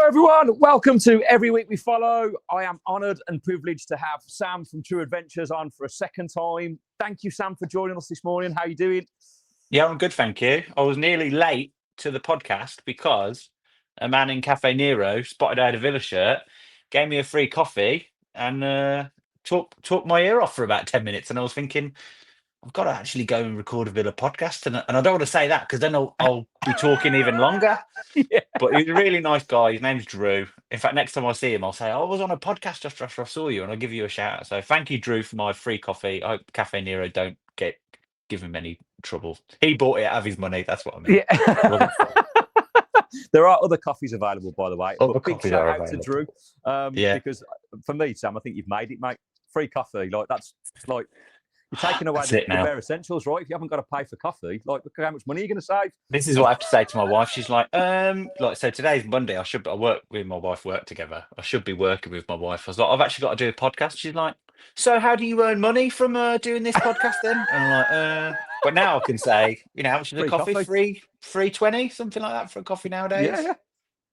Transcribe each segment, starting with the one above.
everyone. Welcome to Every Week We Follow. I am honoured and privileged to have Sam from True Adventures on for a second time. Thank you, Sam, for joining us this morning. How are you doing? Yeah, I'm good, thank you. I was nearly late to the podcast because a man in Cafe Nero spotted I had a Villa shirt, gave me a free coffee, and talked my ear off for about 10 minutes. And I was thinking, I've got to actually go and record a Villa podcast. And I don't want to say that because then I'll be talking even longer. Yeah. But he's a really nice guy. His name's Drew. In fact, next time I see him, I'll say, I was on a podcast just after I saw you, and I'll give you a shout out. So thank you, Drew, for my free coffee. I hope Cafe Nero don't give him any trouble. He bought it out of his money. That's what I mean. Yeah. There are other coffees available, by the way. Other But big coffees shout are out to Drew. Yeah. Because for me, Sam, I think you've made it, mate. Free coffee. That's like you're taking away That's the it now. bare essentials, right? If you haven't got to pay for coffee, look at how much money you're going to save. This is what I have to say to my wife. She's like, so today's Monday. I work with my wife, work together. I should be working with my wife. I was like, I've actually got to do a podcast. She's like, so how do you earn money from doing this podcast then? And I'm like, but now I can say, how much is a coffee? $3.20, something like that for a coffee nowadays. Yeah.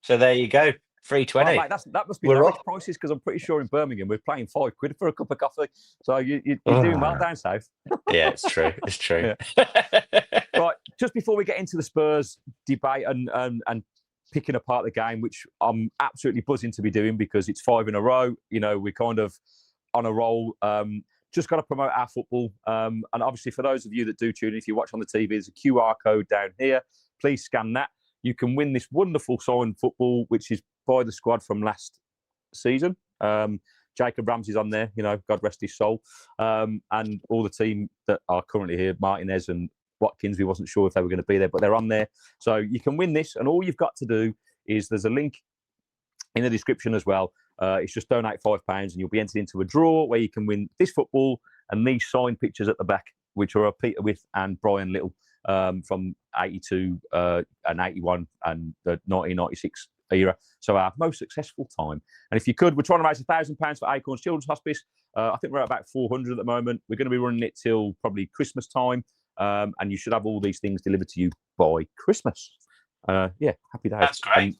So there you go. $3.20. Oh, mate, that must be Norwich prices because I'm pretty sure in Birmingham we're paying £5 for a cup of coffee. So you're doing well down south. Yeah, it's true. It's true. Right, just before we get into the Spurs debate and picking apart the game, which I'm absolutely buzzing to be doing because it's 5 in a row. We're kind of on a roll. Just got to promote our football. And obviously, for those of you that do tune in, if you watch on the TV, there's a QR code down here. Please scan that. You can win this wonderful signed football, which is by the squad from last season. Jacob Ramsey's on there, God rest his soul. And all the team that are currently here, Martinez and Watkins, we wasn't sure if they were going to be there, but they're on there. So you can win this. And all you've got to do is there's a link in the description as well. It's just donate £5 and you'll be entered into a draw where you can win this football and these signed pictures at the back, which are Peter With and Brian Little from 82 and 81 and the 1996 era. So our most successful time. And if you could, we're trying to raise £1,000 for Acorns Children's Hospice. I think we're at about 400 at the moment. We're going to be running it till probably Christmas time. And you should have all these things delivered to you by Christmas. Happy days. That's great. And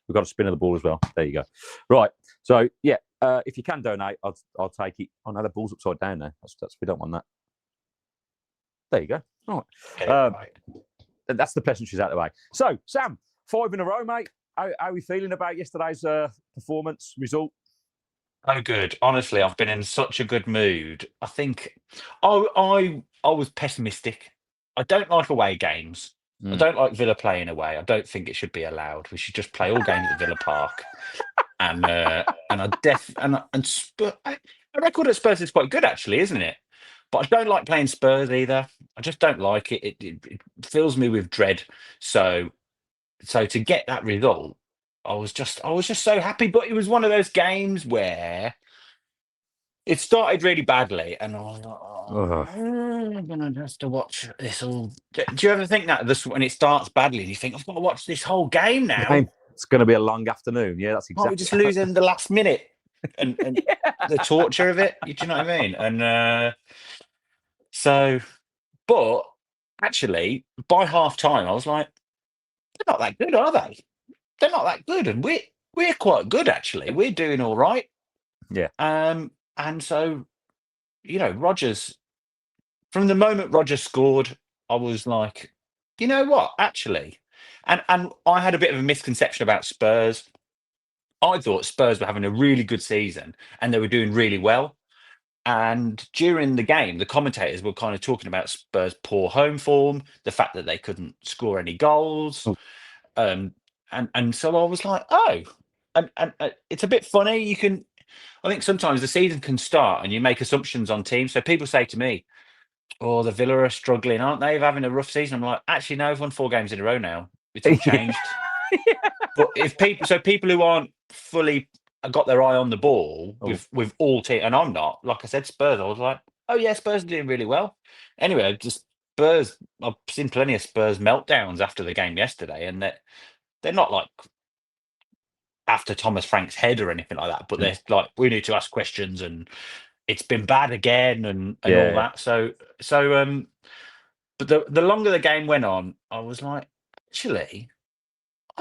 we've got a spin of the ball as well. There you go. Right. So, if you can donate, I'll take it. Oh, no, the ball's upside down now. We don't want that. There you go. All right. That's the pleasantries out of the way. So, Sam, 5 in a row, mate. How are we feeling about yesterday's performance result? Oh, good. Honestly, I've been in such a good mood. I think I was pessimistic. I don't like away games. I don't like Villa playing away. I don't think it should be allowed. We should just play all games at Villa Park. And a record at Spurs is quite good, actually, isn't it? But I don't like playing Spurs either. I just don't like it. It fills me with dread. So to get that result, I was just so happy. But it was one of those games where it started really badly, and I was like, I'm gonna have to watch this all. Do you ever think that when it starts badly, you think I've got to watch this whole game now? It's going to be a long afternoon. Yeah, that's exactly. We just lose in the last minute, and the torture of it. Do you know what I mean? And but actually, by half time, I was like, they're not that good, are they? They're not that good, and we're quite good actually. We're doing all right. Yeah. And so, Rodgers. From the moment Rodgers scored, I was like, you know what, actually, and I had a bit of a misconception about Spurs. I thought Spurs were having a really good season and they were doing really well. And during the game, the commentators were kind of talking about Spurs' poor home form, the fact that they couldn't score any goals. And so I was like, and it's a bit funny. I think sometimes the season can start and you make assumptions on teams. So people say to me, oh, the Villa are struggling, aren't they? They're having a rough season. I'm like, actually, no, I've won 4 games in a row now. It's all changed. But if people who aren't fully got their eye on the ball with all team, and I'm not, like I said, Spurs, I was like, oh yeah, Spurs are doing really well. Anyway, just Spurs, I've seen plenty of Spurs meltdowns after the game yesterday, and they're not like after Thomas Frank's head or anything like that, but they're like, we need to ask questions and it's been bad again and all that. So but the longer the game went on, I was like, actually,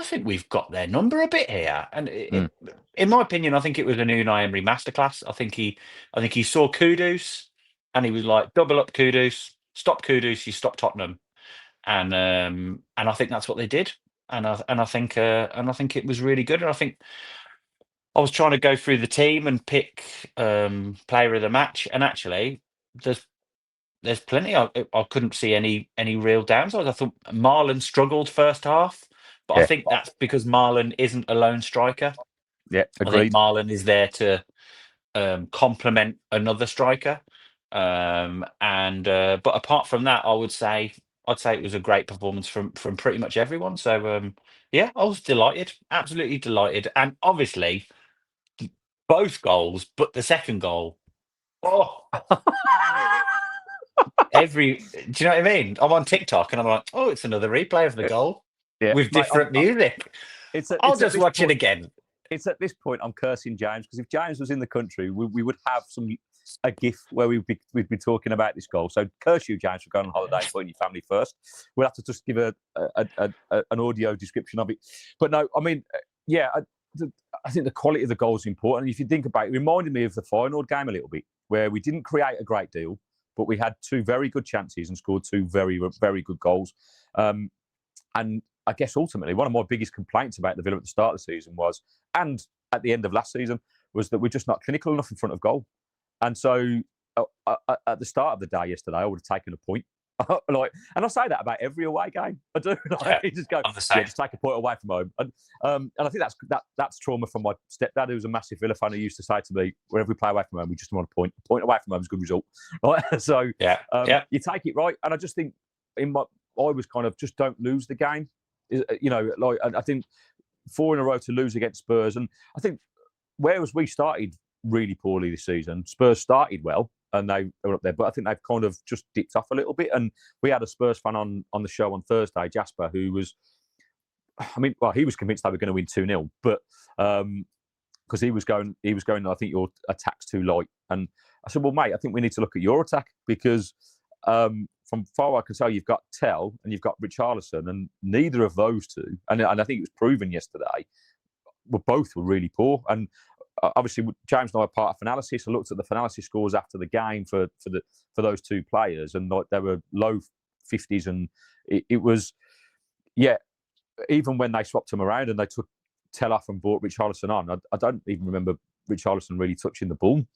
I think we've got their number a bit here. And in my opinion, I think it was an Unai Emery masterclass. I think he saw Kudus, and he was like, double up Kudus, stop Kudus, you stop Tottenham, and I think that's what they did. And I think it was really good. And I think I was trying to go through the team and pick player of the match, and actually, there's plenty. I couldn't see any real downsides. I thought Marlon struggled first half, but I think that's because Marlon isn't a lone striker. Yeah, I think agreed. Marlon is there to complement another striker. But apart from that, I'd say it was a great performance from pretty much everyone. So yeah, I was delighted, absolutely delighted, and obviously both goals, but the second goal. Oh, do you know what I mean? I'm on TikTok and I'm like, oh, it's another replay of the goal with different music. I'll just watch it again. It's at this point I'm cursing James, because if James was in the country, we would have a GIF where we'd be talking about this goal. So curse you, James, for going on holiday and putting your family first. We'll have to just give an audio description of it. But no, I mean, yeah, I think the quality of the goal is important. And if you think about it, it reminded me of the final game a little bit, where we didn't create a great deal, but we had two very good chances and scored two very, very good goals. And I guess ultimately one of my biggest complaints about the Villa at the start of the season was, and at the end of last season, was that we're just not clinical enough in front of goal. And so at the start of the day yesterday, I would have taken a point. And I say that about every away game. I do. Just go, just take a point away from home. And I think that's trauma from my stepdad, who was a massive Villa fan, who used to say to me, whenever we play away from home, we just want a point. A point away from home is a good result. Right? So you take it right. And I just think I was kind of just don't lose the game. I think 4 in a row to lose against Spurs. And I think whereas we started really poorly this season, Spurs started well and they were up there, but I think they've kind of just dipped off a little bit. And we had a Spurs fan on the show on Thursday, Jasper, who was, he was convinced they were going to win 2-0, but because he was going, I think your attack's too light. And I said, well, mate, I think we need to look at your attack, because from far I can tell, you've got Tell and you've got Richarlison, and neither of those two, and I think it was proven yesterday, were really poor. And obviously, James and I are part of Finalysis. I looked at the Finalysis scores after the game for those two players, and they were low 50s, and it was, even when they swapped them around and they took Tell off and brought Richarlison on, I don't even remember Richarlison really touching the ball.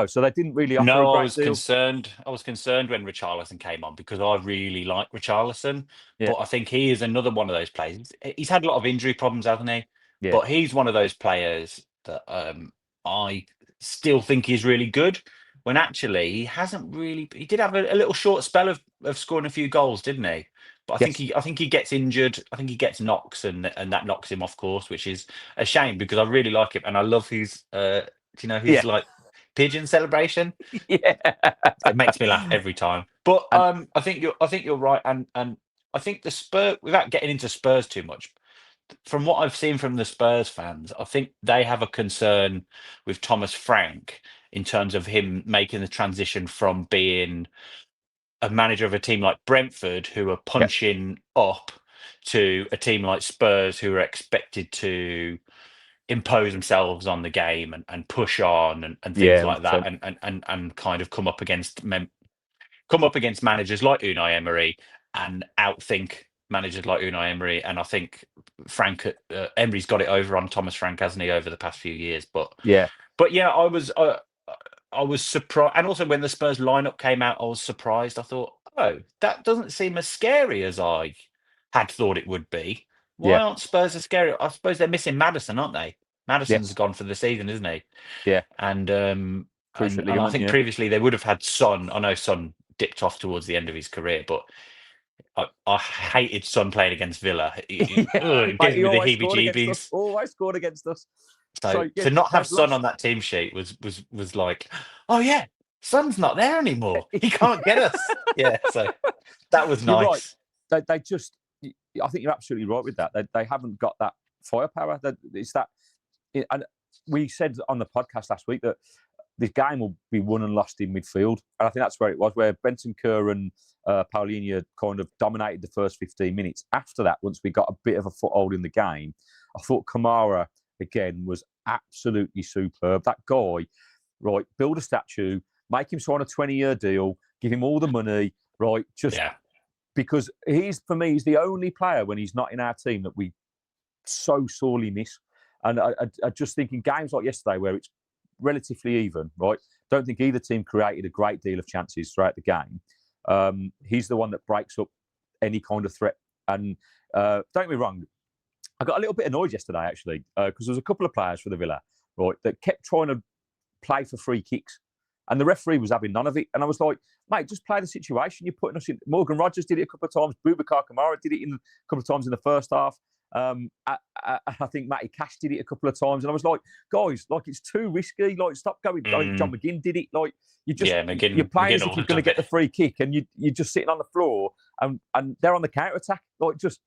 So they didn't really offer a great deal. Concerned. I was concerned when Richarlison came on, because I really like Richarlison. Yeah. But I think he is another one of those players. He's had a lot of injury problems, hasn't he? Yeah. But he's one of those players that I still think is really good, when actually he hasn't really. He did have a little short spell of scoring a few goals, didn't he? But I think he gets injured. I think he gets knocks, and that knocks him off course, which is a shame, because I really like him and I love his like pigeon celebration. Yeah, it makes me laugh every time. But I think you're right, and I think the Spurs, without getting into Spurs too much, from what I've seen from the Spurs fans, I think they have a concern with Thomas Frank in terms of him making the transition from being a manager of a team like Brentford, who are punching up, to a team like Spurs, who are expected to impose themselves on the game and push on and things like that, and kind of come up against managers like Unai Emery and outthink managers like Unai Emery. And I think Emery's got it over on Thomas Frank, hasn't he, over the past few years? But I was surprised. And also when the Spurs lineup came out, I was surprised. I thought, oh, that doesn't seem as scary as I had thought it would be. Why aren't Spurs as scary? I suppose they're missing Maddison, aren't they? Maddison's gone for the season, isn't he? Yeah. And I think previously they would have had Son. I know Son dipped off towards the end of his career, but I hated Son playing against Villa. It gives me the heebie-jeebies. Always scored against us. So to not have Son on that team sheet was like, oh yeah, Son's not there anymore. He can't get us. Yeah, so that was nice. Right. They just, I think you're absolutely right with that. They haven't got that firepower. It's that, and we said on the podcast last week that this game will be won and lost in midfield. And I think that's where it was, where Bentancur and Paulinho kind of dominated the first 15 minutes. After that, once we got a bit of a foothold in the game, I thought Kamara, again, was absolutely superb. That guy, right, build a statue, make him sign a 20-year deal, give him all the money, right, just because for me, he's the only player when he's not in our team that we so sorely miss. And I just think in games like yesterday where it's relatively even, right, don't think either team created a great deal of chances throughout the game. He's the one that breaks up any kind of threat. And don't get me wrong, I got a little bit annoyed yesterday, actually, because there was a couple of players for the Villa, right, that kept trying to play for free kicks. And the referee was having none of it. And I was like, mate, just play the situation. You're putting us in. Morgan Rogers did it a couple of times. Boubacar Kamara did it a couple of times in the first half. I think Matty Cash did it a couple of times. And I was like, guys, like, it's too risky. Like, stop going. Like, John McGinn did it. Like, you're playing as if you're going to get the free kick and you're just sitting on the floor and they're on the counter-attack. Like, just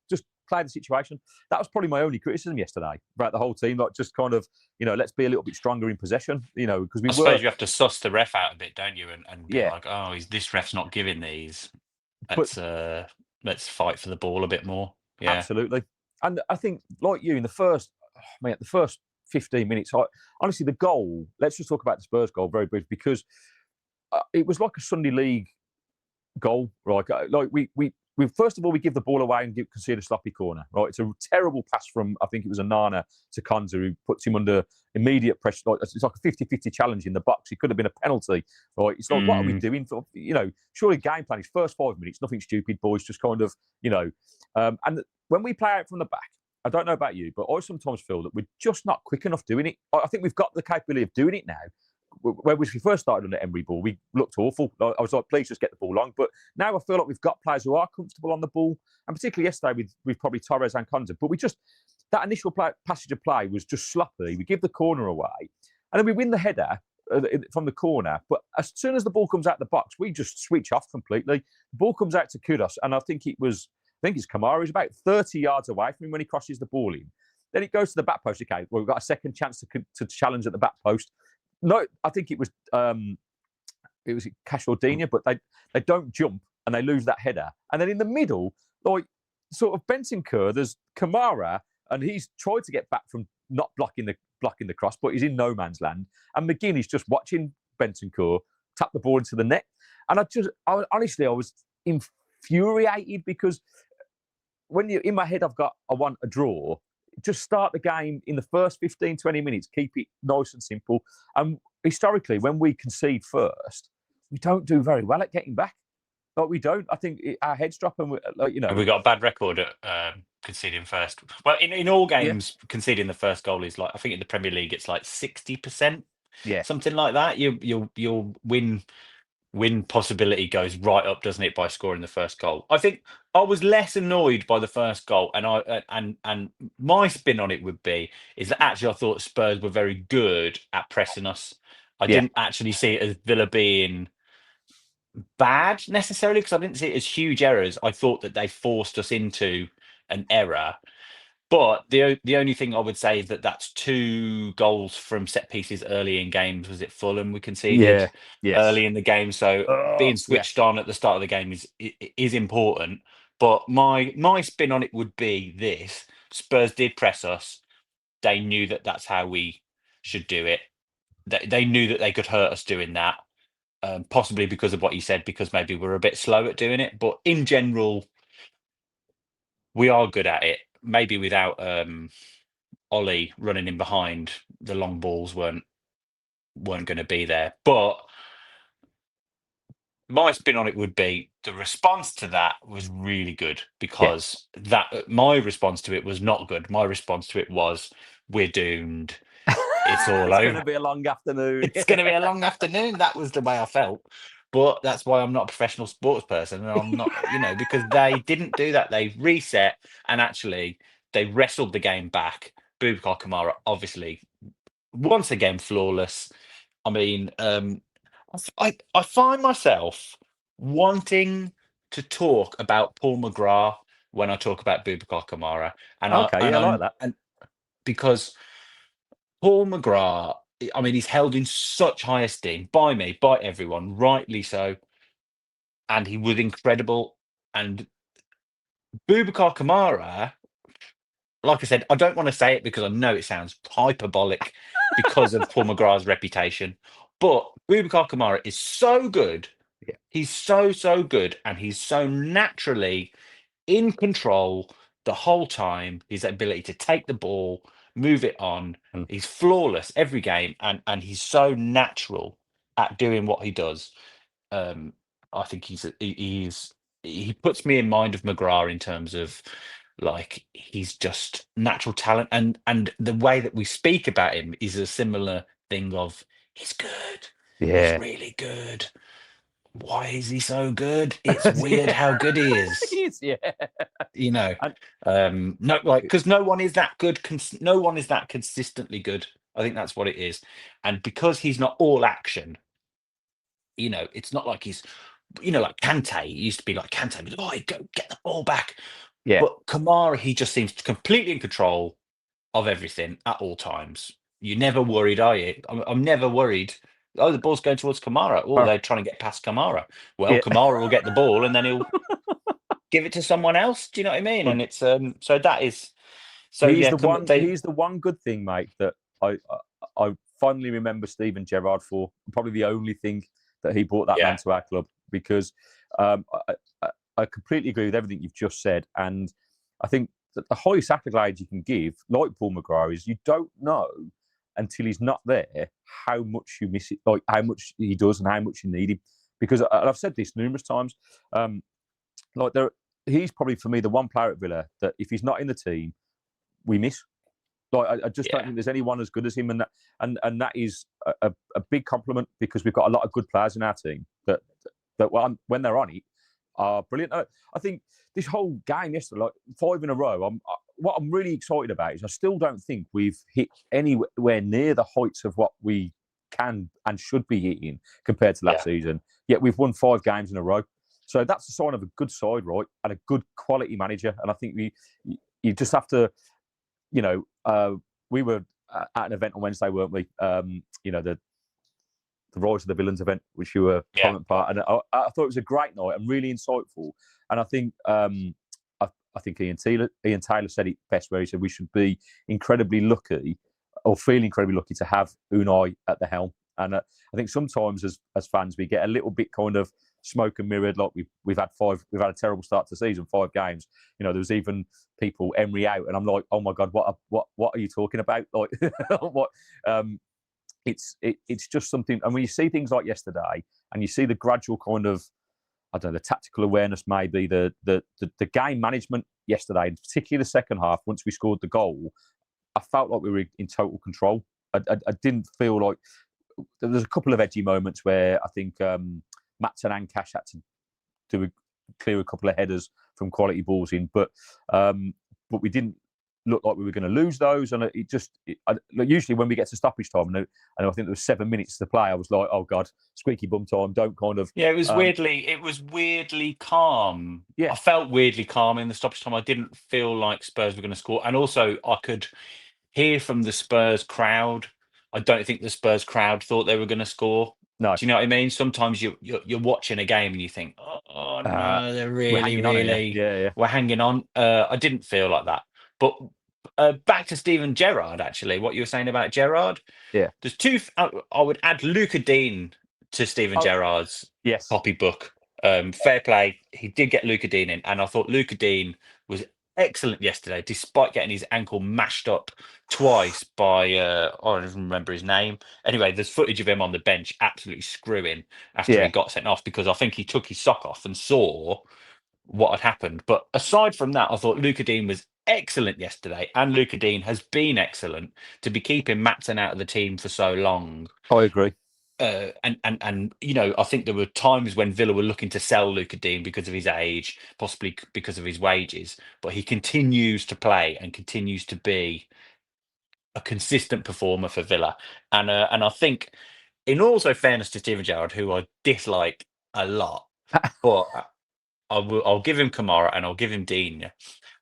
play the situation. That was probably my only criticism yesterday about the whole team. Like, just kind of, let's be a little bit stronger in possession, because I suppose you have to suss the ref out a bit, don't you? And be like, oh, this ref's not giving these. Let's fight for the ball a bit more. Yeah, absolutely. And I think, like you, in the first 15 minutes, honestly, the goal, let's just talk about the Spurs goal very briefly, because it was like a Sunday League goal, right? Like we first of all, we give the ball away and concede a sloppy corner, right? It's a terrible pass from, I think it was Onana to Konza, who puts him under immediate pressure. Like, it's like a 50-50 challenge in the box. It could have been a penalty, right? It's like, what are we doing? Surely game plan is first 5 minutes, nothing stupid, boys, just kind of, and when we play out from the back, I don't know about you, but I sometimes feel that we're just not quick enough doing it. I think we've got the capability of doing it now. When we first started on the Emery ball, we looked awful. I was like, please just get the ball long. But now I feel like we've got players who are comfortable on the ball. And particularly yesterday with probably Torres and Konza. But that initial passage of play was just sloppy. We give the corner away. And then we win the header from the corner. But as soon as the ball comes out the box, we just switch off completely. The ball comes out to Kudos. And I think it's Kamara. He's about 30 yards away from him when he crosses the ball in. Then it goes to the back post. Okay, well, we've got a second chance to challenge at the back post. No, I think it was Cash or Digne, but they don't jump and they lose that header. And then in the middle, like sort of Bentancur, there's Kamara, and he's tried to get back from not blocking the cross, but he's in no man's land. And McGinn is just watching Bentancur tap the ball into the net. And I was infuriated because when in my head, I want a draw. Just start the game in the first 15, 20 minutes. Keep it nice and simple. And historically, when we concede first, we don't do very well at getting back. Like, we don't. I think our heads drop and we got a bad record at conceding first. Well, in all games, conceding the first goal is like, I think in the Premier League, it's like 60%. Yeah, something like that. You'll win possibility goes right up, doesn't it, by scoring the first goal? I think I was less annoyed by the first goal, and my spin on it would be is that actually I thought Spurs were very good at pressing us. I didn't actually see it as Villa being bad necessarily, because I didn't see it as huge errors. I thought that they forced us into an error. But the only thing I would say is that that's 2 goals from set pieces early in games. Was it Fulham we conceded early in the game? So being switched on at the start of the game is important. But my spin on it would be this: Spurs did press us. They knew that that's how we should do it. They knew that they could hurt us doing that. Possibly because of what you said, because maybe we're a bit slow at doing it. But in general, we are good at it. Maybe without Ollie running in behind, the long balls weren't going to be there. But my spin on it would be the response to that was really good, because my response to it was not good. My response to it was, we're doomed. It's all over. It's going to be a long afternoon. It's going to be a long afternoon. That was the way I felt. But that's why I'm not a professional sports person. And I'm not, because they didn't do that. They reset, and actually they wrestled the game back. Boubacar Kamara, obviously, once again, flawless. I mean, I find myself wanting to talk about Paul McGrath when I talk about Boubacar Kamara. And I like that. And because Paul McGrath I mean, he's held in such high esteem by me, by everyone, rightly so. And he was incredible. And Boubacar Kamara, like I said, I don't want to say it because I know it sounds hyperbolic because of Paul McGrath's reputation. But Boubacar Kamara is so good. Yeah. He's so good. And he's so naturally in control the whole time. His ability to take the ball, move it on. Mm. He's flawless every game. And he's so natural at doing what he does. I think he puts me in mind of McGrath in terms of like he's just natural talent, and the way that we speak about him is a similar thing of he's good, he's Yeah. really good. Why is he so good? It's weird how good he is. Yeah. You know, And no, like because no one is that good. No one is that consistently good. I think that's what it is, and because he's not all action, you know, it's not like he's, you know, like Kante. He used to be like Kante, oh, he'd go get the ball back. yeah. But Kamara, he just seems completely in control of everything at all times. You're never worried, are you? I'm never worried. Oh, the ball's going towards Kamara. Oh, Well, they're trying to get past Kamara. Well, yeah. Kamara will get the ball and then he'll give it to someone else. Do you know what I mean? Well, And it's so that is so he's yeah. the one. They He's the one good thing, mate, that I fondly remember Steven Gerrard for. Probably the only thing that he brought that man to our club, because I completely agree with everything you've just said, and I think that the highest accolade you can give, like Paul McGrath, is you don't know until he's not there how much you miss it, like how much he does and how much you need him. Because and I've said this numerous times, like he's probably for me the one player at Villa that if he's not in the team, we miss. Like I just don't think there's anyone as good as him, and that is a big compliment, because we've got a lot of good players in our team that when they're on it are brilliant. I think this whole game yesterday, like 5 in a row, what I'm really excited about is I still don't think we've hit anywhere near the heights of what we can and should be hitting compared to last season. Yet we've won 5 games in a row. So that's a sign of a good side, right? And a good quality manager. And I think you just have to, you know, we were at an event on Wednesday, weren't we? You know, the Rise of the Villains event, which you were prominent part. And I thought it was a great night and really insightful. And I think I think Ian Taylor said it best, where he said we should be incredibly lucky, or feel incredibly lucky, to have Unai at the helm. And I think sometimes as fans we get a little bit kind of smoke and mirrored. Like we've had a terrible start to the season, 5 games. You know, there was even people Emery out, and I'm like, oh my god, what are you talking about? Like what? It's just something. And when you see things like yesterday, and you see the gradual kind of, I don't know, the tactical awareness, maybe the game management yesterday, and particularly the second half, once we scored the goal, I felt like we were in total control. I didn't feel like there was a couple of edgy moments where I think Matson and Cash had to clear a couple of headers from quality balls in, but we didn't look like we were going to lose those. And usually when we get to stoppage time, and I think there was 7 minutes to play, I was like, oh god, squeaky bum time. Don't kind of it was weirdly calm. I felt weirdly calm in the stoppage time. I didn't feel like Spurs were going to score, and also I could hear from the Spurs crowd. I don't think the Spurs crowd thought they were going to score. No. Do you know what I mean? Sometimes you're watching a game and you think, oh no, they're really we're hanging on. I didn't feel like that. But back to Steven Gerrard, actually, what you were saying about Gerrard. Yeah. There's two. I would add Luca Digne to Steven Gerrard's copybook. Fair play. He did get Luca Digne in, and I thought Luca Digne was excellent yesterday, despite getting his ankle mashed up twice by I don't even remember his name. Anyway, there's footage of him on the bench absolutely screwing after he got sent off, because I think he took his sock off and saw what had happened. But aside from that, I thought Luca Digne was excellent yesterday, and Luca Digne has been excellent to be keeping Matson out of the team for so long. I agree. And you know, I think there were times when Villa were looking to sell Luca Digne because of his age, possibly because of his wages, but he continues to play and continues to be a consistent performer for Villa. And I think, in also fairness to Steven Gerrard, who I dislike a lot, but I'll give him Kamara and I'll give him Digne.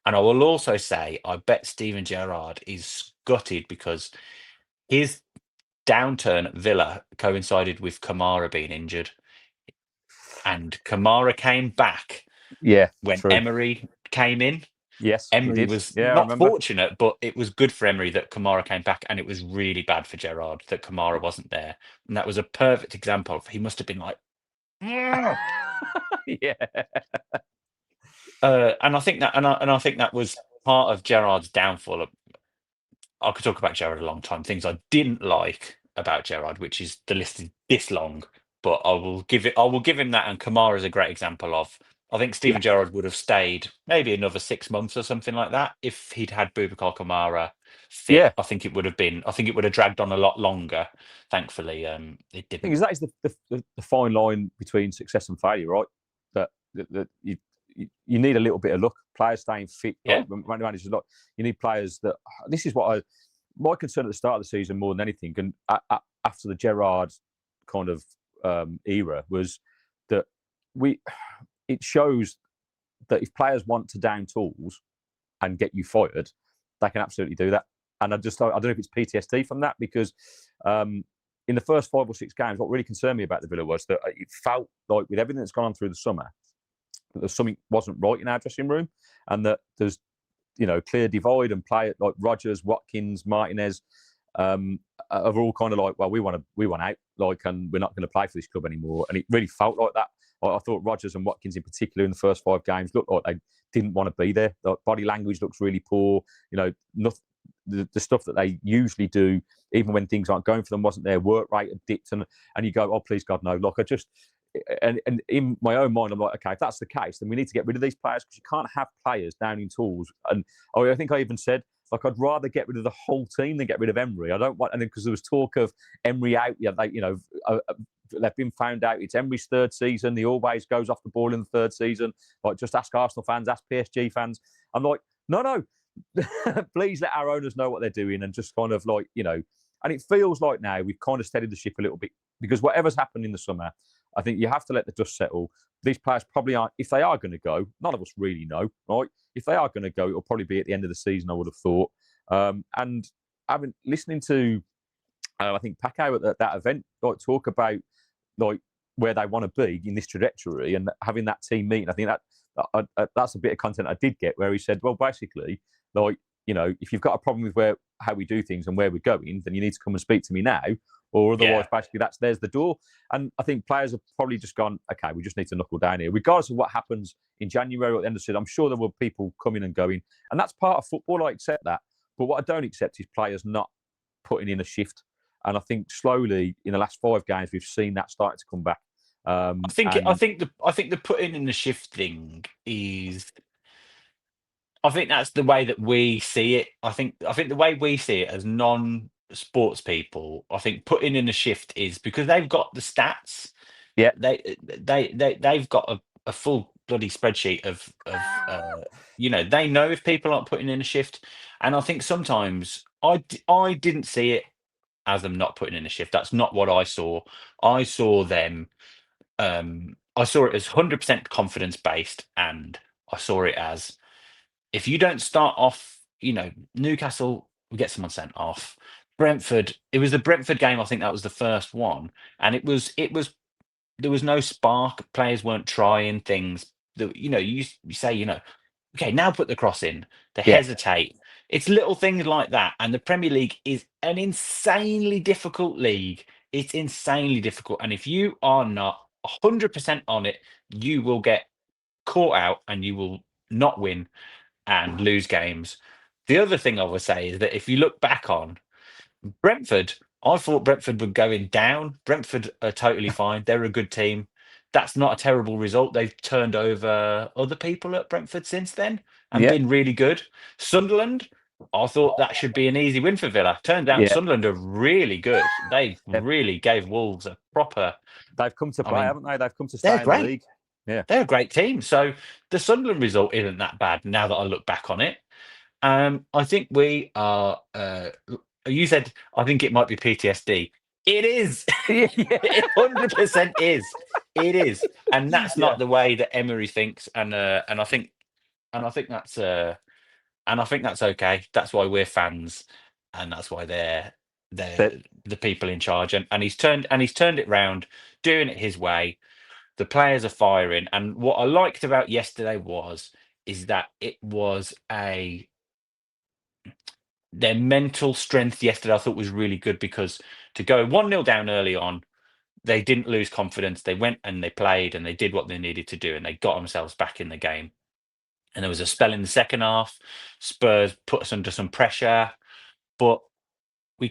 And I will also say I bet Steven Gerrard is gutted because his downturn at Villa coincided with Kamara being injured, and Kamara came back Yeah, when true. Emery came in. Yes, he Emery did. was Yeah, I not remember. fortunate, but it was good for Emery that Kamara came back, and it was really bad for Gerrard that Kamara wasn't there. And that was a perfect example of he must have been like, "Mm." Yeah. And I think that, and I think that was part of Gerrard's downfall. I could talk about Gerrard a long time. Things I didn't like about Gerrard, which is the list is this long, but I will give him that. And Kamara is a great example of. I think Yeah. Steven Gerrard would have stayed maybe another 6 months or something like that if he'd had Boubacar Kamara fit. Yeah. I think it would have been. I think it would have dragged on a lot longer. Thankfully, it didn't. Because that is the fine line between success and failure, right? That you need a little bit of luck. Players staying fit. Yeah. Like, managers, like, you need players that. This is what my concern at the start of the season more than anything, and after the Gerrard kind of era, was that it shows that if players want to down tools and get you fired, they can absolutely do that. And I don't know if it's PTSD from that, because in the first 5 or 6 games, what really concerned me about the Villa was that it felt like, with everything that's gone on through the summer, that there's something wasn't right in our dressing room, and that there's clear divide, and play like Rodgers, Watkins, Martinez are all kind of like, well, we want out, like, and we're not going to play for this club anymore. And it really felt like that. I thought Rodgers and Watkins in particular in the first 5 games looked like they didn't want to be there. The body language looks really poor. The stuff that they usually do, even when things aren't going for them, wasn't there. Work rate had dipped, and you go, oh, please God, no. Like, and in my own mind, I'm like, okay, if that's the case, then we need to get rid of these players, because you can't have players down in tools. And I think I even said, like, I'd rather get rid of the whole team than get rid of Emery. I don't want, and then because there was talk of Emery out, they've been found out it's Emery's 3rd season. He always goes off the ball in the 3rd season. Like, just ask Arsenal fans, ask PSG fans. I'm like, no. Please let our owners know what they're doing, and just kind of like, and it feels like now we've kind of steadied the ship a little bit, because whatever's happened in the summer, I think you have to let the dust settle. These players probably aren't, if they are going to go, none of us really know, right? If they are going to go, it'll probably be at the end of the season, I would have thought. And listening to, I think Paco at that event, like, talk about like where they want to be in this trajectory, and having that team meeting, I think that's a bit of content I did get, where he said, well, basically, like, if you've got a problem with how we do things and where we're going, then you need to come and speak to me now, or otherwise, basically, there's the door. And I think players have probably just gone, okay, we just need to knuckle down here, regardless of what happens in January or at the end of the season. I'm sure there were people coming and going, and that's part of football. I accept that, but what I don't accept is players not putting in a shift. And I think slowly in the last 5 games, we've seen that starting to come back. I think the putting in the shift thing is. I think that's the way that we see it. I think the way we see it as non-sports people, I think putting in a shift is because they've got the stats. Yeah, they've got a full bloody spreadsheet of they know if people aren't putting in a shift, and I think sometimes I didn't see it as them not putting in a shift. That's not what I saw. I saw them. I saw it as 100% confidence based, and I saw it as, if you don't start off, Newcastle, we get someone sent off. Brentford, it was the Brentford game. I think that was the first one, and it was there was no spark. Players weren't trying things. You say, okay, now put the cross in. They hesitate. It's little things like that. And the Premier League is an insanely difficult league. It's insanely difficult, and if you are not 100% on it, you will get caught out, and you will not win and lose games. The other thing I would say is that if you look back on Brentford, I thought Brentford were going down. Brentford are totally fine. They're a good team. That's not a terrible result. They've turned over other people at Brentford since then and been really good. Sunderland, I thought that should be an easy win for Villa. Turns out Sunderland are really good. They really gave Wolves a proper. They've come to play, haven't they? They've come to They're stay in the great. league. Yeah, They're a great team. So the Sunderland result isn't that bad now that I look back on it. I think we are. You said I think it might be PTSD. It is. It 100% is. It is, and that's not the way that Emery thinks. And I think that's okay. That's why we're fans, and that's why they're the people in charge, and he's turned it round, doing it his way. The players are firing, and what I liked about yesterday is that it was their mental strength yesterday. I thought was really good, because to go 1-0 down early on, they didn't lose confidence. They went and they played and they did what they needed to do, and they got themselves back in the game. And there was a spell in the second half. Spurs put us under some pressure, but we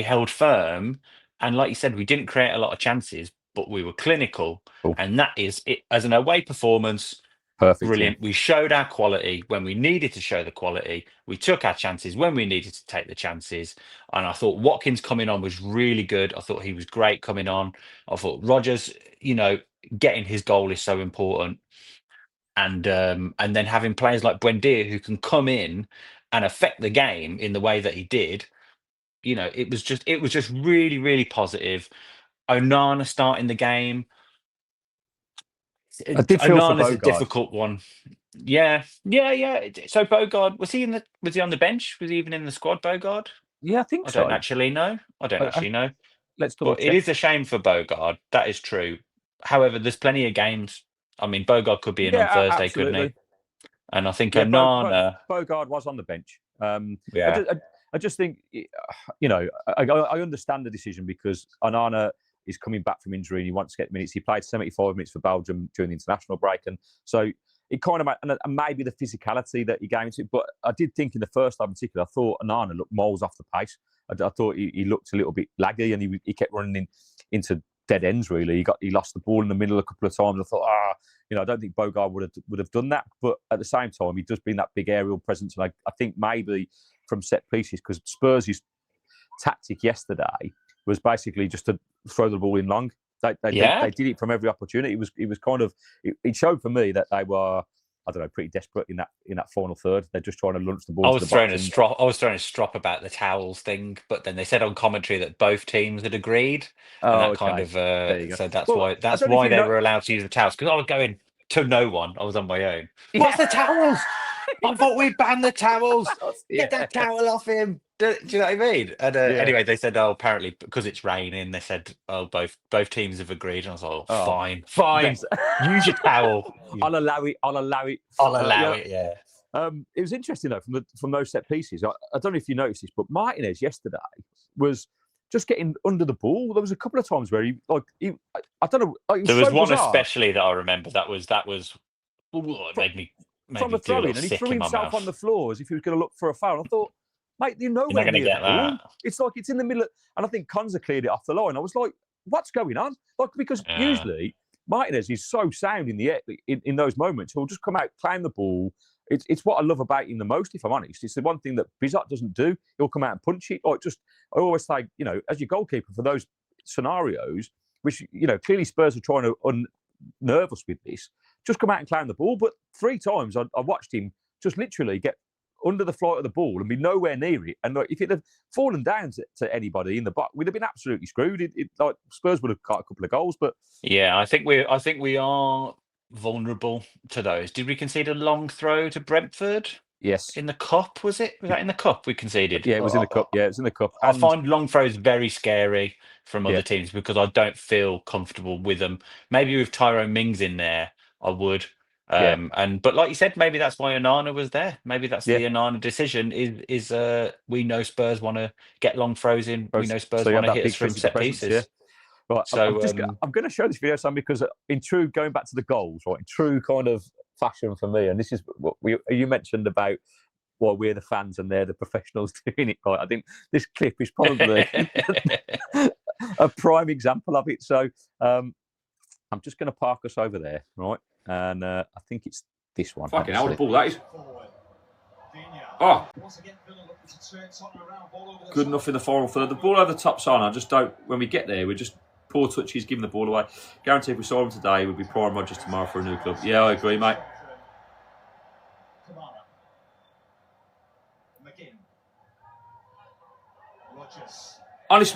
held firm. And like you said, we didn't create a lot of chances, but we were clinical. Cool. And that is it as an away performance. Perfect. Brilliant. Yeah. We showed our quality when we needed to show the quality. We took our chances when we needed to take the chances. And I thought Watkins coming on was really good. I thought he was great coming on. I thought Rodgers, getting his goal is so important. And then having players like Buendia who can come in and affect the game in the way that he did, it was just really, really positive. Onana starting the game. I did feel for Onana's a Bogard. difficult one. Yeah. So Bogard, was he on the bench? Was he even in the squad, Bogard? Yeah, I think I so. don't actually know. Let's double But check. it is a shame for Bogard. That is true. However, there's plenty of games. I mean, Bogard could be in on Thursday, couldn't he? And I think Onana. Bogard was on the bench. Yeah. I just think, I understand the decision, because Onana is coming back from injury and he wants to get minutes. He played 75 minutes for Belgium during the international break. And so it kind of, and maybe the physicality that he gave into it. But I did think in the first half in particular, I thought Onana looked miles off the pace. I thought he looked a little bit laggy, and he kept running into dead ends, really. He lost the ball in the middle a couple of times. I thought, I don't think Bogard would have done that. But at the same time, he does bring that big aerial presence. And I think maybe from set pieces, because Spurs' tactic yesterday was basically just to throw the ball in long. They did it from every opportunity. It was kind of, it showed for me that they were, I don't know, pretty desperate in that final third. They're just trying to launch the ball. I was throwing a strop about the towels thing, but then they said on commentary that both teams had agreed. So that's why they were allowed to use the towels, because I was going to no one. I was on my own. Yeah. What's the towels? I thought we banned the towels. Get that towel off him. Do you know what I mean? And anyway, they said, apparently because it's raining, they said, both teams have agreed. And I was like, fine. Use your towel. I'll allow it. Yeah. It was interesting though from those set pieces. I don't know if you noticed this, but Martinez yesterday was just getting under the ball. There was a couple of times where I don't know. There was one especially that I remember. That was it made me from the throw in, and he threw himself on the floor as if he was going to look for a foul. I thought, mate, you're nowhere near that ball. It's like it's in the middle, and I think Konza cleared it off the line. I was like, what's going on? Because usually Martinez is so sound in the air in those moments. He'll just come out, claim the ball. It's what I love about him the most, if I'm honest. It's the one thing that Bizot doesn't do. He'll come out and punch it. I always say, as your goalkeeper for those scenarios, which, clearly Spurs are trying to unnerve us with this, just come out and claim the ball. But 3 times I watched him just literally get under the flight of the ball and be nowhere near it. And if it had fallen down to anybody in the box, we'd have been absolutely screwed. Spurs would have caught a couple of goals. But yeah, I think we are vulnerable to those. Did we concede a long throw to Brentford? Yes. In the cup, was it? Was that in the cup we conceded? Yeah, it was in the cup. Yeah, it was in the cup. I find long throws very scary from other teams, because I don't feel comfortable with them. Maybe with Tyrone Mings in there, I would. But like you said, maybe that's why Onana was there. Maybe that's the Onana decision is we know Spurs want to get long throws in. We know Spurs want to hit us from set pieces. Yeah. Right, so I'm going to show this video, Sam, because going back to the goals, right, in true kind of fashion for me, and this is what you mentioned about we're the fans and they're the professionals doing it, right? I think this clip is probably a prime example of it. So I'm just going to park us over there, right? And I think it's this one. Fucking hell, the ball that is. Oh, good enough in the final third. The ball over the top side, I just don't. When we get there, we're just poor touches, giving the ball away. Guarantee if we saw him today, we'd be prime Rodgers tomorrow for a new club. Yeah, I agree, mate. Kamara McGinn. Rodgers. Honest,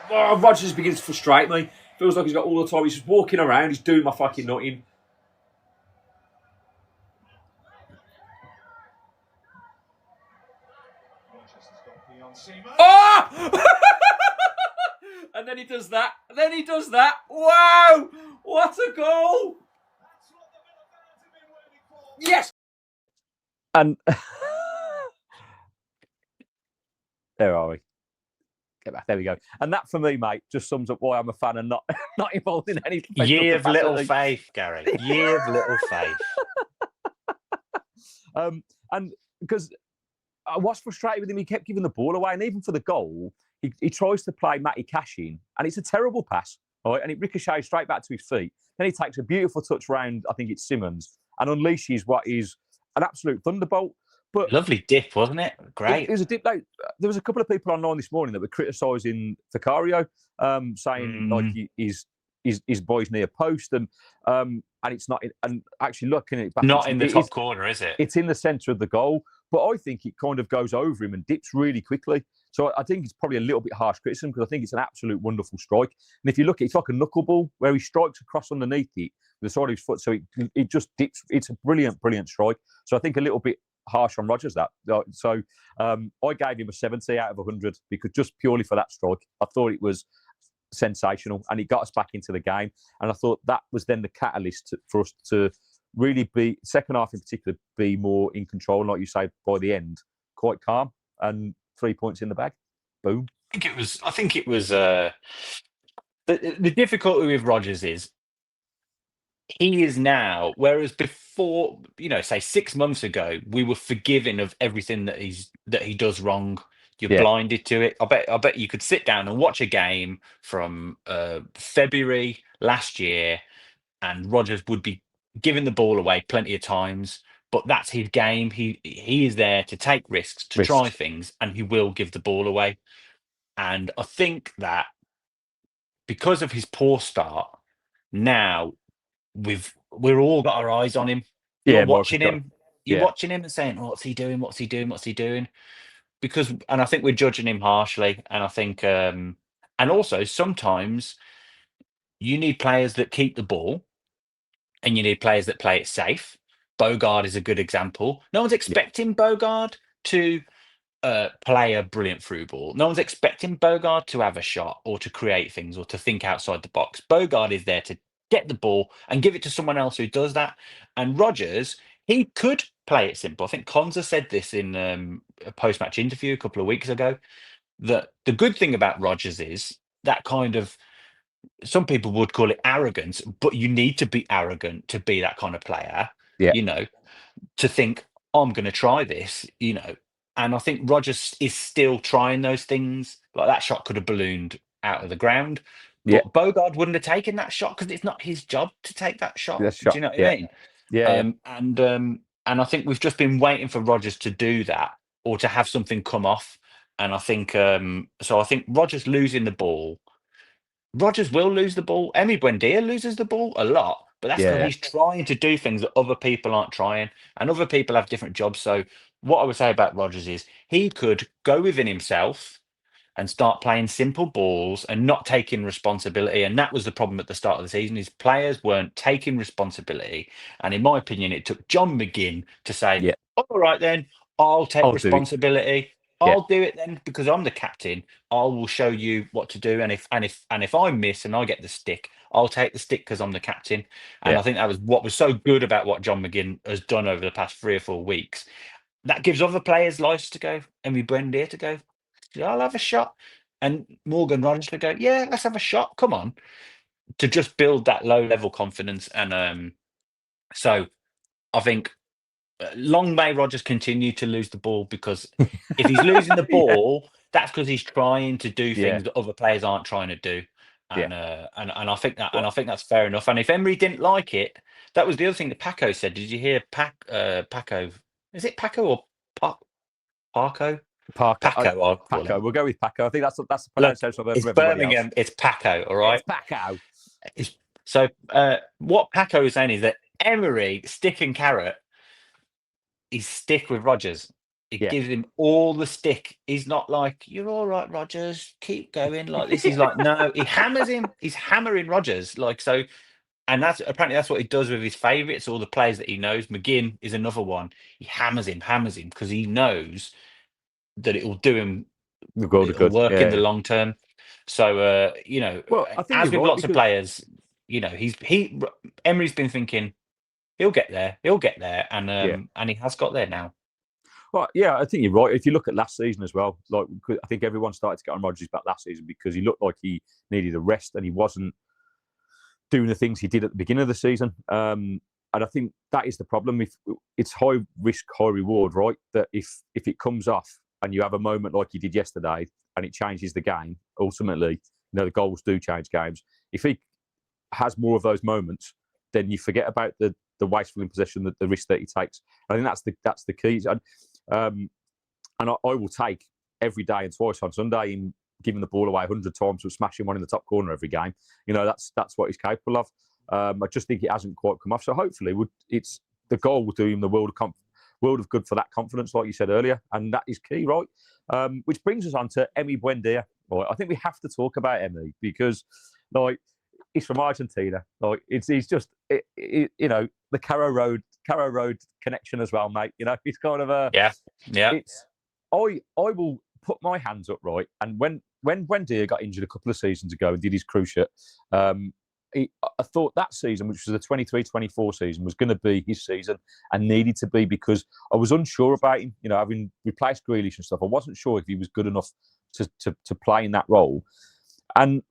Rodgers begins to frustrate me. Feels like he's got all the time. He's just walking around. He's doing my fucking nutting. Oh! And then he does that. Wow! What a goal! Yes! And there are we. Get back. There we go. And that, for me, mate, just sums up why I'm a fan and not involved in any professional Year of capacity. little faith, Gary. Year of little faith. And because I was frustrated with him, he kept giving the ball away, and even for the goal, he tries to play Matty Cash in, and it's a terrible pass, right? And it ricochets straight back to his feet. Then he takes a beautiful touch round, I think it's Simmons, and unleashes what is an absolute thunderbolt. But lovely dip, wasn't it? Great. It was a dip. Like, there was a couple of people online this morning that were criticising Vicario, saying like his boy's near post, and it's not. And actually, looking at it back, not in the top corner, is it? It's in the centre of the goal, but I think it kind of goes over him and dips really quickly. So I think it's probably a little bit harsh criticism, because I think it's an absolute wonderful strike. And if you look, it's like a knuckleball where he strikes across underneath it with the side of his foot, so it just dips. It's a brilliant strike. So I think a little bit harsh on Rodgers that. So I gave him a 70 out of 100 because just purely for that strike, I thought it was sensational, and it got us back into the game. And I thought that was then the catalyst for us to really be, second half in particular, be more in control. And like you say, by the end, quite calm and 3 points in the bag. Boom. I think it was. The difficulty with Rodgers is he is now, whereas before, say 6 months ago, we were forgiving of everything that he does wrong. You're blinded to it. I bet you could sit down and watch a game from February last year, and Rodgers would be giving the ball away plenty of times. But that's his game. He is there to take risks, to try things, and he will give the ball away. And I think that because of his poor start, now we're all got our eyes on him. You're watching him. You're watching him and saying, "Oh, what's he doing? What's he doing? What's he doing?" And I think we're judging him harshly. And I think, and also sometimes you need players that keep the ball, and you need players that play it safe. Bogard is a good example. No one's expecting Bogard to play a brilliant through ball. No one's expecting Bogard to have a shot or to create things or to think outside the box. Bogard is there to get the ball and give it to someone else who does that. And Rodgers, he could play it simple. I think Konza said this in a post-match interview a couple of weeks ago, that the good thing about Rodgers is that kind of, some people would call it arrogance, but you need to be arrogant to be that kind of player, to think, I'm going to try this, And I think Rodgers is still trying those things. Like, that shot could have ballooned out of the ground, but Bogard wouldn't have taken that shot because it's not his job to take that shot. Do you know what I mean? And I think we've just been waiting for Rodgers to do that, or to have something come off. And I think so. I think Rodgers losing the ball. Rodgers will lose the ball. Emery Buendia loses the ball a lot, but that's because he's trying to do things that other people aren't trying, and other people have different jobs. So what I would say about Rodgers is he could go within himself and start playing simple balls and not taking responsibility. And that was the problem at the start of the season. His players weren't taking responsibility. And in my opinion, it took John McGinn to say, all right, then I'll take responsibility. I'll do it then, because I'm the captain. I will show you what to do. And if I miss and I get the stick, I'll take the stick because I'm the captain. And I think that was what was so good about what John McGinn has done over the past 3 or 4 weeks. That gives other players license to go. Emery Buendia to go, I'll have a shot. And Morgan Rodgers to go, yeah, let's have a shot. Come on. To just build that low level confidence. And so I think, long may Rodgers continue to lose the ball, because if he's losing the ball, that's because he's trying to do things that other players aren't trying to do. And I think that's fair enough. And if Emery didn't like it, that was the other thing that Paco said. Did you hear Paco? Is it Paco or Paco? Paco. Paco. We'll go with Paco. I think that's the pronunciation of it's Birmingham. Else. It's Paco. All right. It's Paco. So what Paco is saying is that Emery, stick and carrot, he's stick with Rodgers. He gives him all the stick. He's not like, you're all right, Rodgers, keep going. Like this. He's like, no, he hammers him. He's hammering Rodgers. Like, so, and that's what he does with his favourites, all the players that he knows. McGinn is another one. He hammers him because he knows that it will do him. The goal It'll work in the long term. So Well, I think as you're with right, lots of players, Emery's been thinking he'll get there, and he has got there now. Well, yeah, I think you're right. If you look at last season as well, like I think everyone started to get on Rodgers back last season because he looked like he needed a rest and he wasn't doing the things he did at the beginning of the season. And I think that is the problem. If it's high risk, high reward, right? That if it comes off and you have a moment like you did yesterday and it changes the game, ultimately, the goals do change games. If he has more of those moments, then you forget about the wasteful in possession, the risk that he takes. I think that's the key. And I will take every day and twice on Sunday in giving the ball away 100 times or smashing one in the top corner every game. That's what he's capable of. I just think it hasn't quite come off. So hopefully, it's the goal will do him the world of good for that confidence, like you said earlier, and that is key, right? Which brings us on to Emery Buendia. Right, I think we have to talk about Emery because, like, he's from Argentina. Like, he's just the Carrow Road connection as well, mate. He's kind of a yeah. I will put my hands up, right? And when Buendía got injured a couple of seasons ago and did his cruciate, I thought that season, which was the 23-24 season, was going to be his season and needed to be because I was unsure about him. Having replaced Grealish and stuff, I wasn't sure if he was good enough to play in that role. And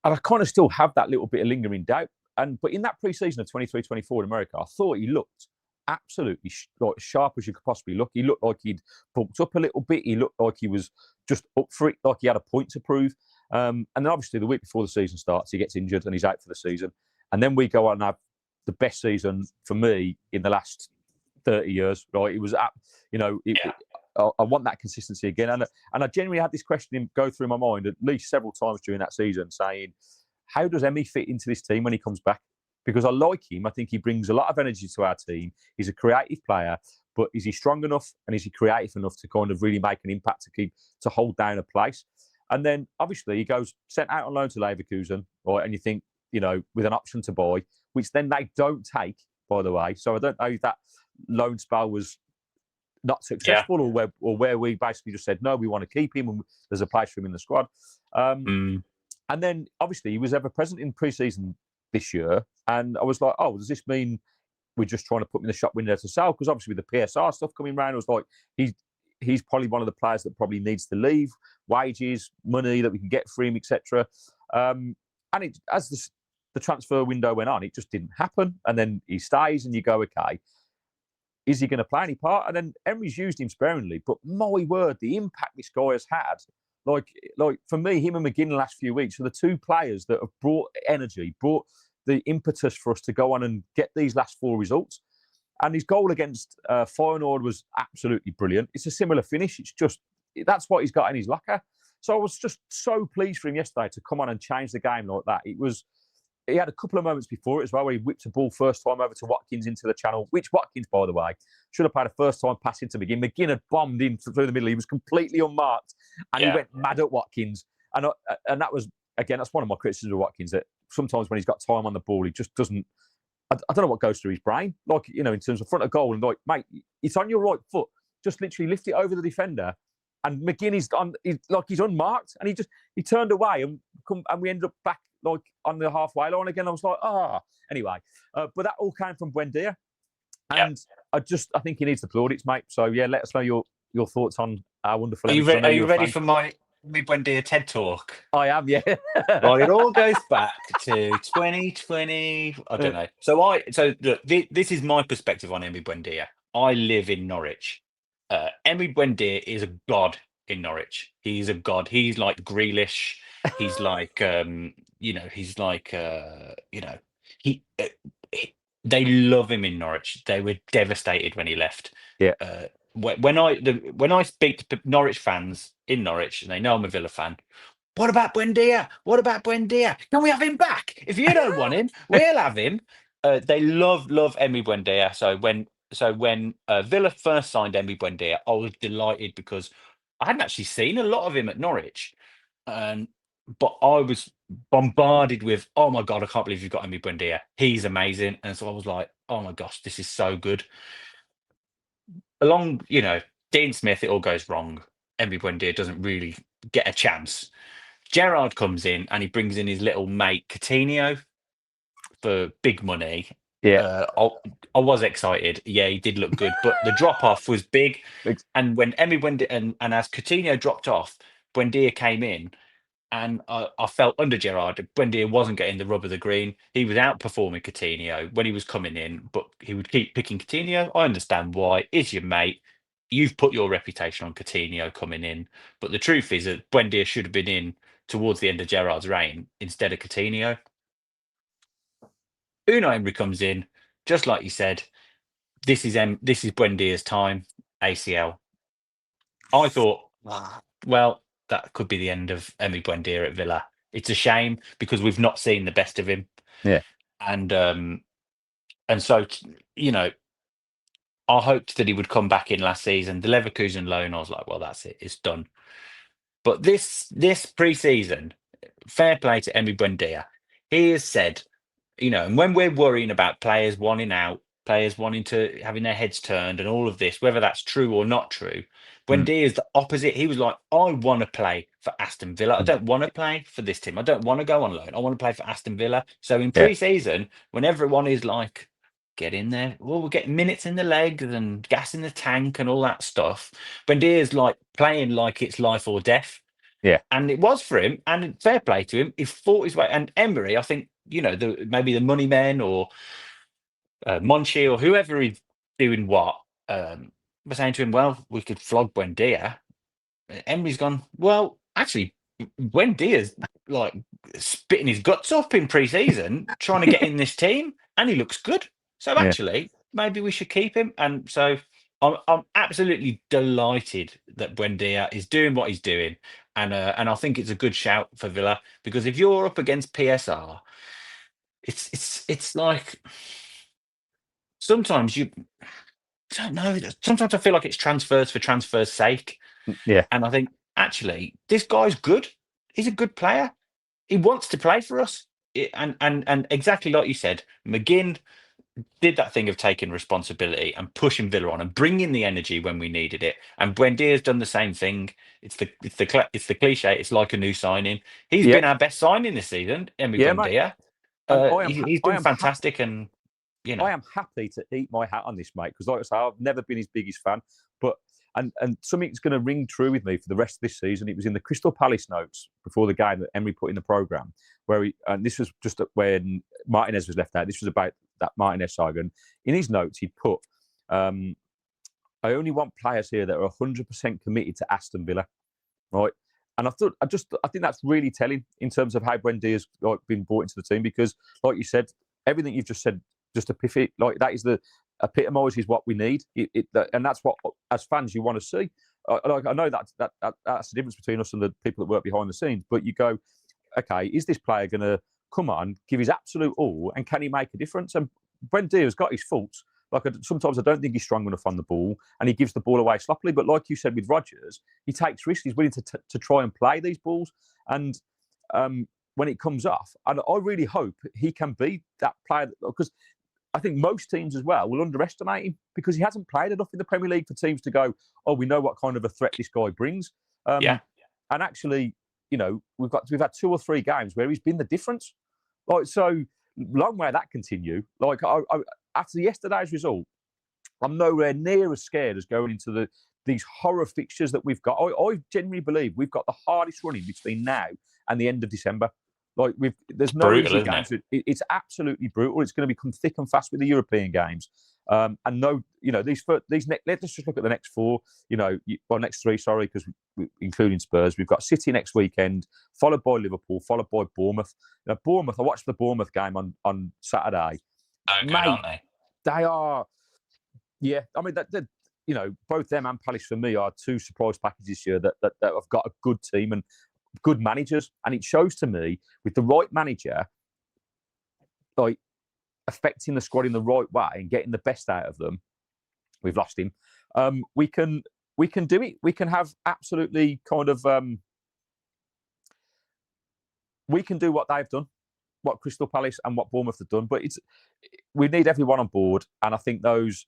I kind of still have that little bit of lingering doubt. But in that pre-season of 23-24 in America, I thought he looked absolutely sharp as you could possibly look. He looked like he'd bulked up a little bit. He looked like he was just up for it, like he had a point to prove. And then obviously the week before the season starts, he gets injured and he's out for the season. And then we go on and have the best season for me in the last 30 years. Right? It was, I want that consistency again. And I genuinely had this question go through my mind at least several times during that season, saying, how does Emery fit into this team when he comes back? Because I like him. I think he brings a lot of energy to our team. He's a creative player, but is he strong enough and is he creative enough to kind of really make an impact to hold down a place? And then obviously he goes sent out on loan to Leverkusen, right? And you think, with an option to buy, which then they don't take, by the way. So I don't know if that loan spell was not successful or where we basically just said, no, we want to keep him and there's a place for him in the squad. And then obviously he was ever present in pre-season this year. And I was like, oh, does this mean we're just trying to put him in the shop window to sell? Because obviously with the PSR stuff coming around, I was like, he's probably one of the players that probably needs to leave, wages, money that we can get for him, etc. And as the transfer window went on, it just didn't happen. And then he stays and you go, okay, is he going to play any part? And then Emery's used him sparingly, but my word, the impact this guy has had, like for me, him and McGinn the last few weeks are the two players that have brought energy, brought the impetus for us to go on and get these last four results. And his goal against Feyenoord was absolutely brilliant. It's a similar finish. It's just, that's what he's got in his locker. So I was just so pleased for him yesterday to come on and change the game like that. He had a couple of moments before it as well where he whipped a ball first time over to Watkins into the channel, which Watkins, by the way, should have played a first time pass into McGinn. McGinn had bombed in through the middle. He was completely unmarked and he went mad at Watkins. And that was, again, that's one of my criticisms of Watkins, that sometimes when he's got time on the ball, he just doesn't, I don't know what goes through his brain. Like, in terms of front of goal and like, mate, it's on your right foot. Just literally lift it over the defender. And McGinn he's unmarked and he turned away and we ended up back like on the halfway line again. I was like, anyway. But that all came from Buendia. And I think he needs the plaudits, mate. So yeah, let us know your thoughts on our wonderful. Are you ready for my Buendia TED talk? I am, yeah. Right, it all goes back to 2020. I don't know. So look, this is my perspective on Emery Buendia. I live in Norwich. Emery Buendia is a god in Norwich. He's a god. He's like Grealish. He's like, they love him in Norwich. They were devastated when he left. Yeah. When I speak to Norwich fans in Norwich, and they know I'm a Villa fan, what about Buendia? What about Buendia? Can we have him back? If you don't want him, we'll have him. They love Emery Buendia. So when Villa first signed Emery Buendia, I was delighted because I hadn't actually seen a lot of him at Norwich, but I was bombarded with, oh my God, I can't believe you've got Emery Buendia. He's amazing. And so I was like, oh my gosh, this is so good. Dean Smith, it all goes wrong. Emery Buendia doesn't really get a chance. Gerrard comes in and he brings in his little mate Coutinho for big money. Yeah. I was excited. Yeah, he did look good, but the drop off was big. And when Emery Buendia and as Coutinho dropped off, Buendia came in, and I felt under Gerrard, Buendia wasn't getting the rub of the green. He was outperforming Coutinho when he was coming in, but he would keep picking Coutinho. I understand why. Is your mate. You've put your reputation on Coutinho coming in, but the truth is that Buendia should have been in towards the end of Gerrard's reign instead of Coutinho. Unai Emery comes in, just like you said. This is Buendia's time. ACL. I thought, well, that could be the end of Emery Buendia at Villa. It's a shame because we've not seen the best of him. Yeah, and so I hoped that he would come back in last season. The Leverkusen loan, I was like, well, that's it. It's done. But this pre-season, fair play to Emery Buendia. He has said, and when we're worrying about players wanting out, players wanting to having their heads turned and all of this, whether that's true or not true, Buendia is the opposite. He was like, I want to play for Aston Villa. I don't want to play for this team. I don't want to go on loan. I want to play for Aston Villa. So in pre-season, when everyone is like, get in there, well, we're getting minutes in the legs and gas in the tank and all that stuff, Buendia is like playing like it's life or death. Yeah. And it was for him, and fair play to him. He fought his way. And Emery, I think, maybe the money men or Monchi or whoever is doing what, was saying to him, well, we could flog Buendia. Emery's gone, well, actually, Buendia's like spitting his guts up in pre-season, trying to get in this team, and he looks good. So actually, maybe we should keep him. And so I'm absolutely delighted that Buendia is doing what he's doing. And I think it's a good shout for Villa, because if you're up against PSR, it's like sometimes you don't know. Sometimes I feel like it's transfers for transfer's sake. Yeah. And I think actually this guy's good. He's a good player. He wants to play for us. And exactly like you said, McGinn did that thing of taking responsibility and pushing Villa on and bringing the energy when we needed it. And Buendia's done the same thing. It's the cliche. It's like a new signing. He's been our best signing this season, Emery Buendia. He's been fantastic, and I am happy to eat my hat on this, mate, because like I say, I've never been his biggest fan, but and something's going to ring true with me for the rest of this season. It was in the Crystal Palace notes before the game that Emery put in the programme, where and this was just when Martinez was left out. This was about that Martinez saga. And in his notes, he put, I only want players here that are 100% committed to Aston Villa, right? And I think that's really telling in terms of how Buendia's been brought into the team, because, like you said, everything you've just said, just epiphany, like that is the epitomises what we need, and that's what as fans you want to see. I know that's the difference between us and the people that work behind the scenes. But you go, okay, is this player going to come on, give his absolute all, and can he make a difference? And Buendia's got his faults. Like sometimes I don't think he's strong enough on the ball, and he gives the ball away sloppily. But like you said with Rodgers, he takes risks. He's willing to try and play these balls. And when it comes off, and I really hope he can be that player, because I think most teams as well will underestimate him because he hasn't played enough in the Premier League for teams to go, oh, we know what kind of a threat this guy brings. And actually, we've had 2 or 3 games where he's been the difference. Like, so long may that continue. Like, after yesterday's result, I'm nowhere near as scared as going into these horror fixtures that we've got. I genuinely believe we've got the hardest running between now and the end of December. Like, there's no easy games. It's absolutely brutal. It's going to become thick and fast with the European games. And no, let's just look at the next 4. Next 3, sorry, because including Spurs, we've got City next weekend, followed by Liverpool, followed by Bournemouth. Bournemouth. I watched the Bournemouth game on Saturday. Good, aren't they? They are. Yeah, I mean, both them and Palace for me are 2 surprise packages this year that have got a good team and good managers, and it shows to me with the right manager, like affecting the squad in the right way and getting the best out of them. We've lost him. We can do it. We can have absolutely kind of we can do what they've done, what Crystal Palace and what Bournemouth have done. But we need everyone on board, and I think those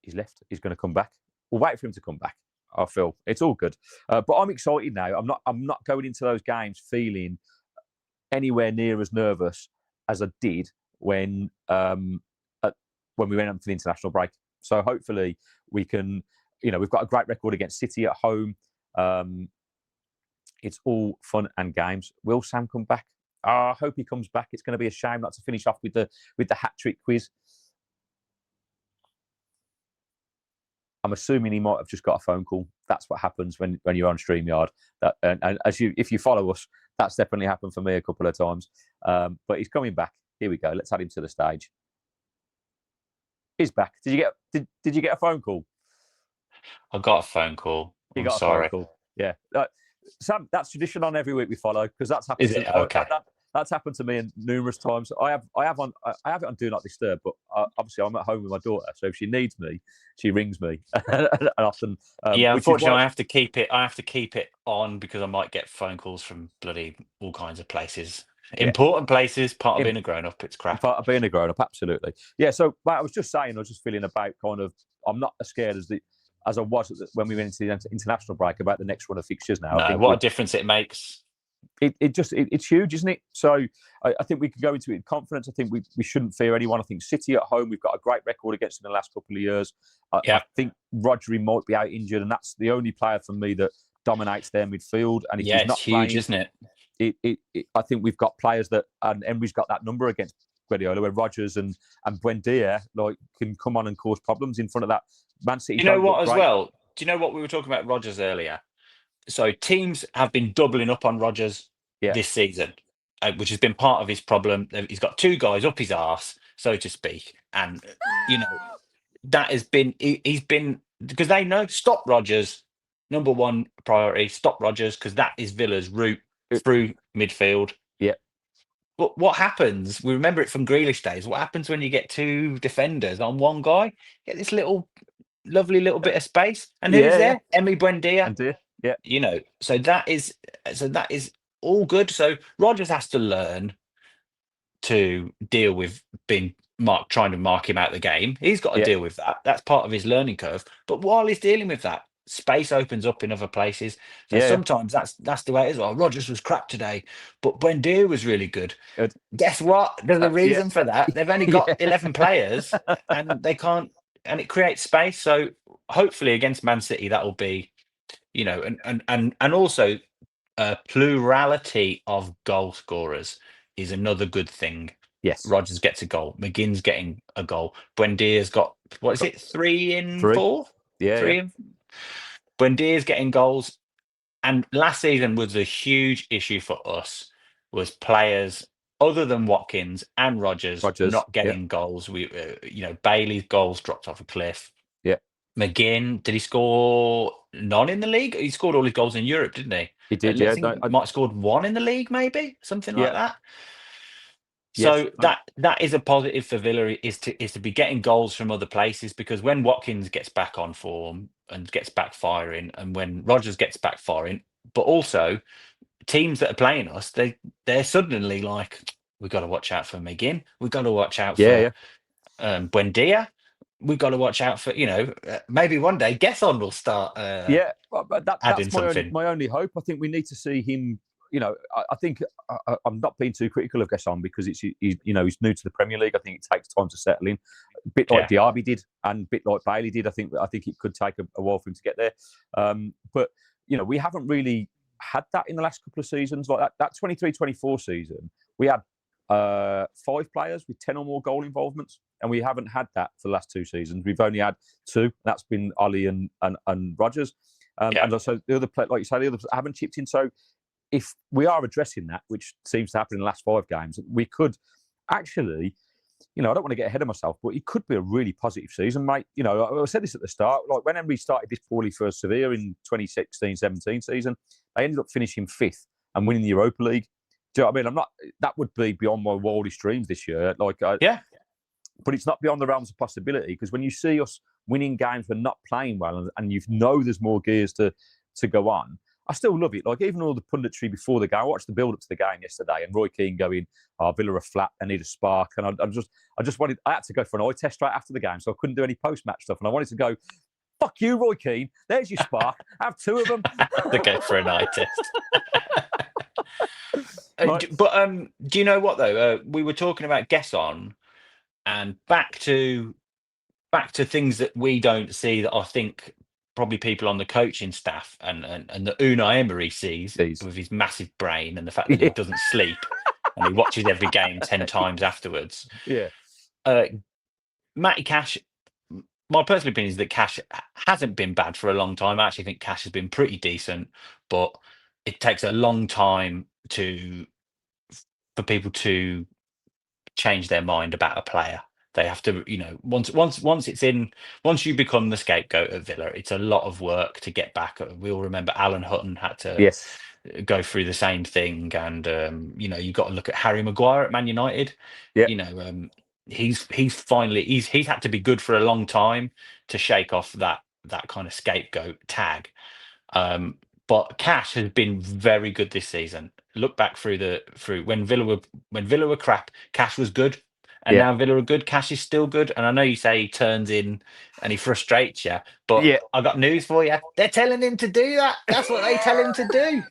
he's left. He's going to come back. We'll wait for him to come back. I feel it's all good, but I'm excited now. I'm not going into those games feeling anywhere near as nervous as I did when we went on to the international break. So hopefully we can. We've got a great record against City at home. It's all fun and games. Will Sam come back? I hope he comes back. It's going to be a shame not to finish off with the hat trick quiz. I'm assuming he might have just got a phone call. That's what happens when you're on StreamYard. And if you follow us, that's definitely happened for me a couple of times. But he's coming back. Here we go. Let's add him to the stage. He's back. Did you get a phone call? I got a phone call. You got a phone call. Yeah. Sam, that's tradition on every week we follow because that's happened. Is it? Okay. That's happened to me numerous times. I have it on Do Not Disturb, but obviously I'm at home with my daughter, so if she needs me, she rings me. And often, unfortunately, I have to keep it on because I might get phone calls from bloody all kinds of places. Yeah. Important places. Part of being a grown up. It's crap. Part of being a grown up, absolutely. Yeah. So, mate, I was just saying, I was just feeling about kind of. I'm not as scared as I was when we went into the international break about the next run of fixtures. Now, no, what a difference it makes. It's huge, isn't it? So I think we can go into it with confidence. I think we shouldn't fear anyone. I think City at home, we've got a great record against them in the last couple of years. I think Rodri might be out injured, and that's the only player for me that dominates their midfield. And if he's not it's huge, playing, isn't it? I think we've got players that, and Emery's got that number against Guardiola, where Rodgers and Buendia can come on and cause problems in front of that Man City. You know what, as well? Do you know what we were talking about Rodgers earlier? So teams have been doubling up on Rodgers this season, which has been part of his problem. He's got two guys up his arse, so to speak. And, that has been, he's been, because they know, stop Rodgers, number one priority, stop Rodgers, because that is Villa's route through midfield. Yeah. But what happens, we remember it from Grealish days, what happens when you get two defenders on one guy? You get this lovely little bit of space. And who's there? Emery Buendia. Yeah. So that is all good. So Rodgers has to learn to deal with trying to mark him out the game. He's got to deal with that. That's part of his learning curve. But while he's dealing with that, space opens up in other places. So sometimes that's the way it is. Well, Rodgers was crap today, but Buendía was really good. Guess what? There's a reason for that. They've only got 11 players and they can't, and it creates space. So hopefully against Man City, that will be, and also plurality of goal scorers is another good thing. Yes. Rodgers gets a goal. McGinn's getting a goal. Buendia's got, what is it, 3 in 4? Yeah. 3 in. Buendia's getting goals. And last season was a huge issue for us, was players other than Watkins and Rodgers not getting goals. Bailey's goals dropped off a cliff. Yeah. McGinn, did he score none in the league? He scored all his goals in Europe, didn't he? He did, I might have scored 1 in the league, maybe something like that. Yes. So that is a positive for Villa, is to be getting goals from other places, because when Watkins gets back on form and gets back firing, and when Rodgers gets back firing, but also teams that are playing us, they're suddenly like, we've got to watch out for McGinn, we've got to watch out for Buendia. We've got to watch out for, maybe one day Gesson will start but adding that's something. my only hope. I think we need to see him, I think I'm not being too critical of Gesson because he's new to the Premier League. I think it takes time to settle in. A bit like Diaby did and a bit like Bailey did. I think it could take a while for him to get there. But, we haven't really had that in the last couple of seasons. Like that 23-24 season, we had 5 players with 10 or more goal involvements, and we haven't had that for the last 2 seasons. We've only had 2. That's been Ollie and Rodgers. And also the other play, like you say, the others haven't chipped in. So if we are addressing that, which seems to happen in the last 5 games, we could actually, I don't want to get ahead of myself, but it could be a really positive season, mate. I said this at the start, like when Emery started this poorly for Sevilla in 2016-17 season, they ended up finishing 5th and winning the Europa League. Do you know what I mean? That would be beyond my wildest dreams this year. But it's not beyond the realms of possibility, because when you see us winning games, we're not playing well, and there's more gears to go on. I still love it. Like, even all the punditry before the game, I watched the build up to the game yesterday, and Roy Keane going, "Oh, Villa are flat. I need a spark." And I just wanted. I had to go for an eye test right after the game, so I couldn't do any post match stuff. And I wanted to go, "Fuck you, Roy Keane. There's your spark. Have two of them." To go for an eye test. Right. But do you know what though? We were talking about Gesson, and back to things that we don't see that I think probably people on the coaching staff and that Unai Emery sees Jeez. with his massive brain and the fact that he doesn't sleep and he watches every game 10 times afterwards. Yeah. Matty Cash, my personal opinion is that Cash hasn't been bad for a long time. I actually think Cash has been pretty decent, but it takes a long time for people to change their mind about a player. They have to, once you become the scapegoat of Villa, it's a lot of work to get back. We all remember Alan Hutton had to go through the same thing, and you've got to look at Harry Maguire at Man United. Yeah. He's had to be good for a long time to shake off that kind of scapegoat tag. But Cash has been very good this season. Look back through when Villa were crap, Cash was good. And now Villa are good. Cash is still good. And I know you say he turns in and he frustrates you, but I got news for you. They're telling him to do that. That's what they tell him to do.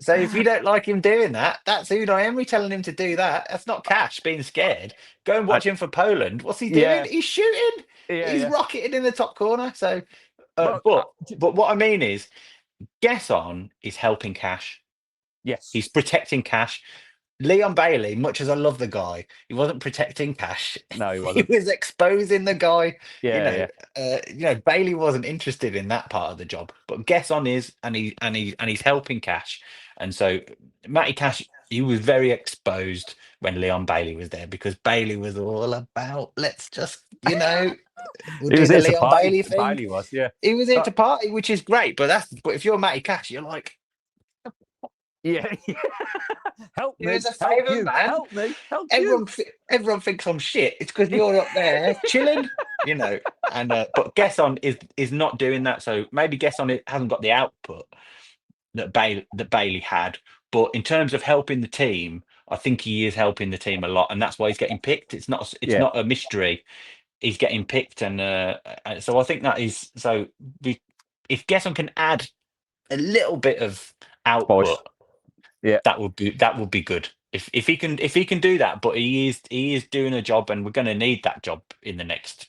So if you don't like him doing that, that's Unai Emery telling him to do that. That's not Cash being scared. Go and watch him for Poland. What's he doing? Yeah. He's shooting. He's rocketing in the top corner. So, but what I mean is, Gesson is helping Cash. Yes. He's protecting Cash. Leon Bailey, much as I love the guy, he wasn't protecting Cash. No, he wasn't. He was exposing the guy. Yeah, Bailey wasn't interested in that part of the job, but Gesson is, and he's helping Cash. And so Matty Cash, he was very exposed when Leon Bailey was there, because Bailey was all about, let's just, we'll do the Leon Bailey thing. Bailey was, he was here to party, which is great. But if you're Matty Cash, you're like, yeah. Help me. It's a favour, man. Help me. Help everyone thinks I'm shit. It's because you're up there chilling, And but Gesson is not doing that. So maybe Gesson hasn't got the output that Bailey had. But in terms of helping the team, I think he is helping the team a lot, and that's why he's getting picked. It's not a mystery. He's getting picked, and so I think that is so. If Gesson can add a little bit of output. Yeah, that would be good if he can do that. But he is doing a job, and we're going to need that job in the next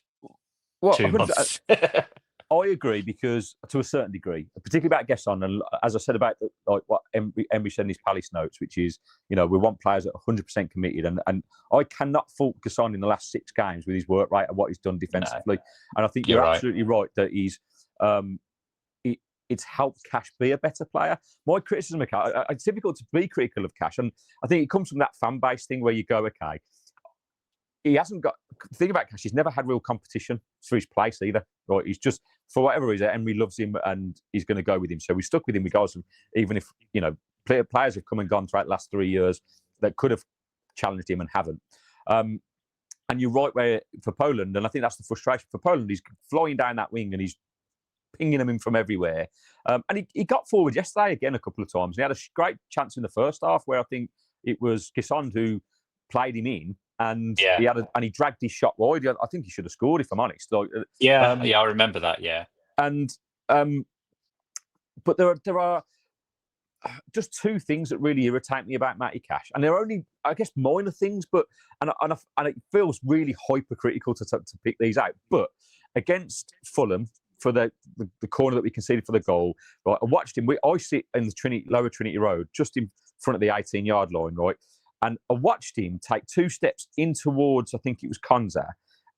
2 months. I agree, because to a certain degree, particularly about Gesson, and as I said about what Emery said in his Palace notes, which is we want players that are 100% committed, and I cannot fault Gesson in the last 6 games with his work rate and what he's done defensively. No. And I think you're absolutely right that he's. It's helped Cash be a better player. My criticism of Cash, it's difficult to be critical of Cash, and I think it comes from that fan base thing where you go, okay, he hasn't got. The thing about Cash, he's never had real competition for his place either. Right? He's just, for whatever reason, Emery loves him and he's going to go with him. So we stuck with him regardless of, even if players have come and gone throughout the last 3 years that could have challenged him and haven't. And you're right where for Poland, and I think that's the frustration for Poland. He's flying down that wing and he's pinging them in from everywhere. And he got forward yesterday again a couple of times. He had a great chance in the first half where I think it was Gesson who played him in, and he dragged his shot wide. I think he should have scored, if I'm honest. I remember that. Yeah, and but there are just 2 things that really irritate me about Matty Cash, and they're only, I guess, minor things, but and it feels really hypercritical to pick these out. But against Fulham, for the corner that we conceded for the goal, right? I watched him. I sit in the lower Trinity Road, just in front of the 18-yard line, right? And I watched him take 2 steps in towards, I think it was Konza,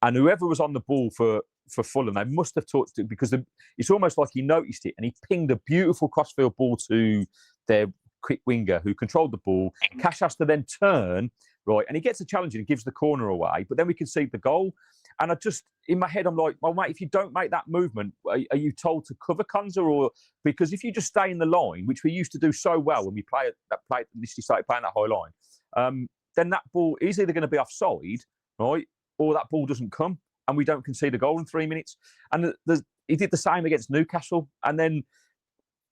and whoever was on the ball for Fulham, they must have touched it, because it's almost like he noticed it, and he pinged a beautiful crossfield ball to their quick winger who controlled the ball. Cash has to then turn, right? And he gets a challenge and he gives the corner away, but then we concede the goal. And I just, in my head, I'm like, well, mate, if you don't make that movement, are you told to cover Konza? Or because if you just stay in the line, which we used to do so well when we initially started playing that high line, then that ball is either going to be offside, right, or that ball doesn't come, and we don't concede a goal in 3 minutes. And he did the same against Newcastle. And then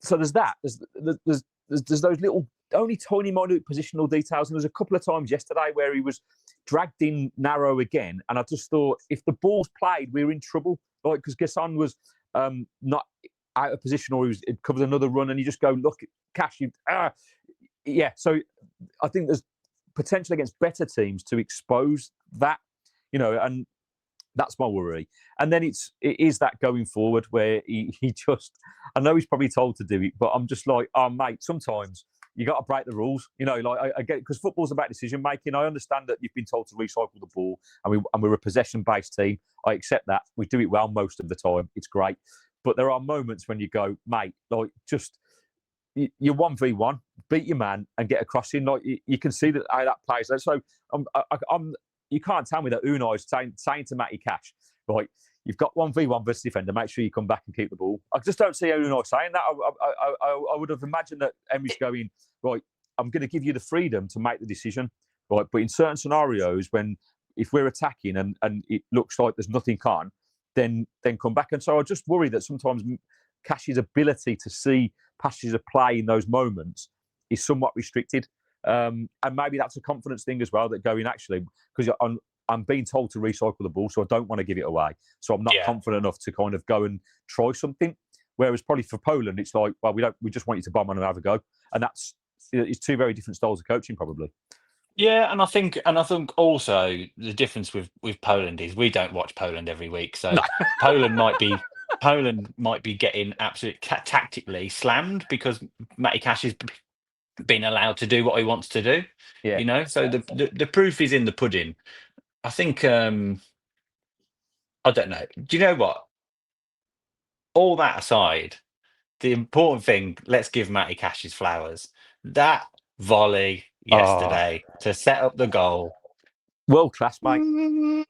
so there's that. There's those little, only tiny, minute positional details. And there's a couple of times yesterday where he was dragged in narrow again. And I just thought, if the ball's played, we were in trouble. Like, because Gasson was not out of position, or it covered another run, and you just go, look, Cash, yeah. So I think there's potential against better teams to expose that, and that's my worry. And then it is that going forward where he just, I know he's probably told to do it, but I'm just like, oh, mate, sometimes you got to break the rules. Like I get, because football's about decision making. I understand that you've been told to recycle the ball, and we're a possession-based team. I accept that. We do it well most of the time. It's great. But there are moments when you go, mate, like, just, you're 1v1, beat your man and get a crossing. Like, you can see that how that plays. So you can't tell me that Unai is saying to Matty Cash, right, you've got 1v1 versus defender, make sure you come back and keep the ball. I just don't see Unai saying that. I would have imagined that Emery's going, right, I'm going to give you the freedom to make the decision, right? But in certain scenarios, if we're attacking and it looks like there's nothing on, then come back. And so I just worry that sometimes Cash's ability to see passages of play in those moments is somewhat restricted. And maybe that's a confidence thing as well, that going, actually, because I'm being told to recycle the ball, so I don't want to give it away. So I'm not confident enough to kind of go and try something. Whereas probably for Poland, it's like, well, we just want you to bomb on and have a go. And it's two very different styles of coaching, probably. Yeah, and I think also the difference with Poland is we don't watch Poland every week, so Poland might be getting absolutely tactically slammed because Matty Cash has been allowed to do what he wants to do. Yeah. So the proof is in the pudding. I think I don't know. Do you know what? All that aside, the important thing, let's give Matty Cash his flowers. That volley yesterday to set up the goal. World class, mate.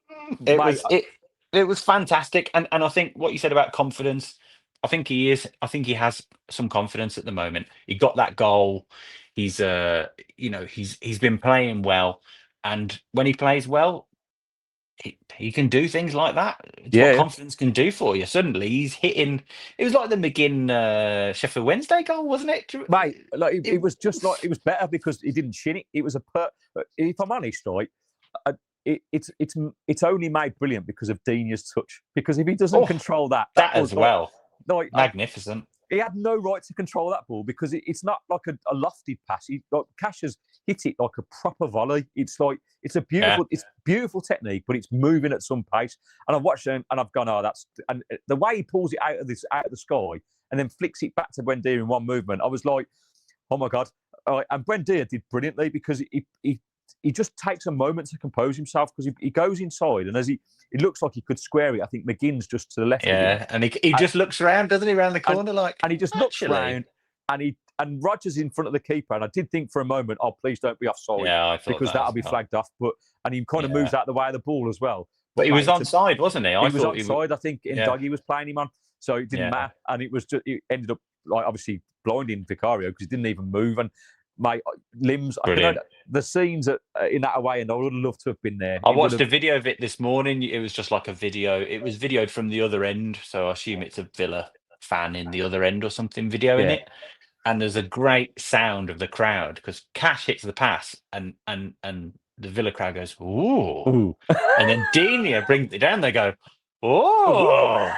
It was fantastic. And I think what you said about confidence, I think he has some confidence at the moment. He got that goal. He's he's been playing well. And when he plays well, he can do things like that. It's what confidence can do for you. Suddenly he's hitting. It was like the McGinn Sheffield Wednesday goal, wasn't it? Mate, like it was just like, it was better because he didn't shin it. It was if I'm honest, right, it's only made brilliant because of Digne's touch. Because if he doesn't control that as well, like, magnificent. He had no right to control that ball because it's not like a lofted pass. Cash has hit it like a proper volley. It's like, it's beautiful technique, but it's moving at some pace. And I've watched him and I've gone, and the way he pulls it out of the sky and then flicks it back to Buendia in one movement, I was like, oh my God. And Buendia did brilliantly because he just takes a moment to compose himself, because he goes inside, and as it looks like he could square it. I think McGinn's just to the left. Yeah, and he just looks around, doesn't he, around the corner, and he just looks around, and Rodgers in front of the keeper. And I did think for a moment, oh, please don't be offside, because that'll be flagged off. And he kind of moves out of the way of the ball as well. But he was onside, wasn't he? He was onside. I think Doggy was playing him on, so it didn't matter. And it ended up like obviously blinding Vicario because he didn't even move. And my limbs, the scenes in that away, and I would have loved to have been there. I watched a video of it this morning. It was just like a video. It was videoed from the other end, so I assume it's a Villa fan in the other end or something videoing it. And there's a great sound of the crowd because Cash hits the pass, and the Villa crowd goes, ooh. And then Digne brings it down. They go, oh.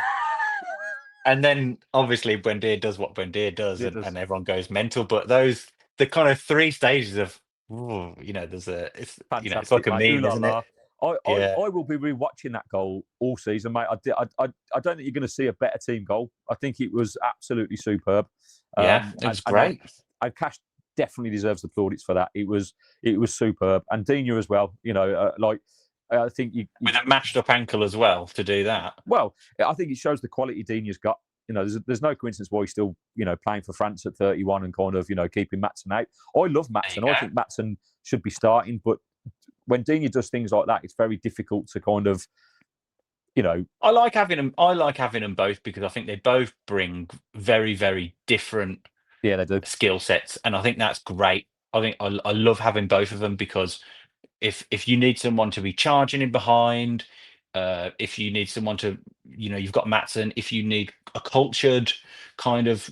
And then obviously Buendia does what Buendia does, and everyone goes mental. But the kind of three stages of, it's like a meme, isn't it? I will be rewatching that goal all season, mate. I don't think you're going to see a better team goal. I think it was absolutely superb. It was great. And Cash definitely deserves the plaudits for that. It was superb, and Digne as well. I think with a mashed up ankle as well to do that. Well, I think it shows the quality Digne's got. There's no coincidence why he's still, playing for France at 31 and kind of, keeping Maatsen out. I love Maatsen. I think Maatsen should be starting, but when Digne does things like that, it's very difficult to kind of, I like having them both because I think they both bring very, very different they do skill sets, and I think that's great. I think I love having both of them because if you need someone to be charging in behind, If you need someone to, you've got Maatsen. If you need a cultured kind of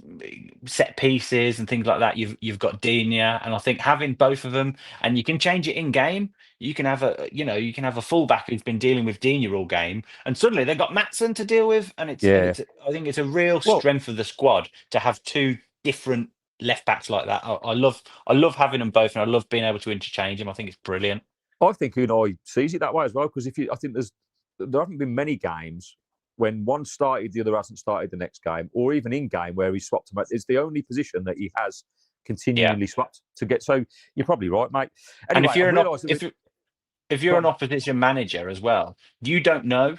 set pieces and things like that, you've got Digne. And I think having both of them, and you can change it in game. You can have a fullback who's been dealing with Digne all game, and suddenly they've got Maatsen to deal with, and I think it's a real strength of the squad to have two different left backs like that. I love having them both, and I love being able to interchange them. I think it's brilliant. I think Unai sees it that way as well, because I think there haven't been many games when one started, the other hasn't started the next game, or even in game where he swapped them out. It's the only position that he has continually swapped to get. So you're probably right, mate. Anyway, and if you're an opposition manager as well, you don't know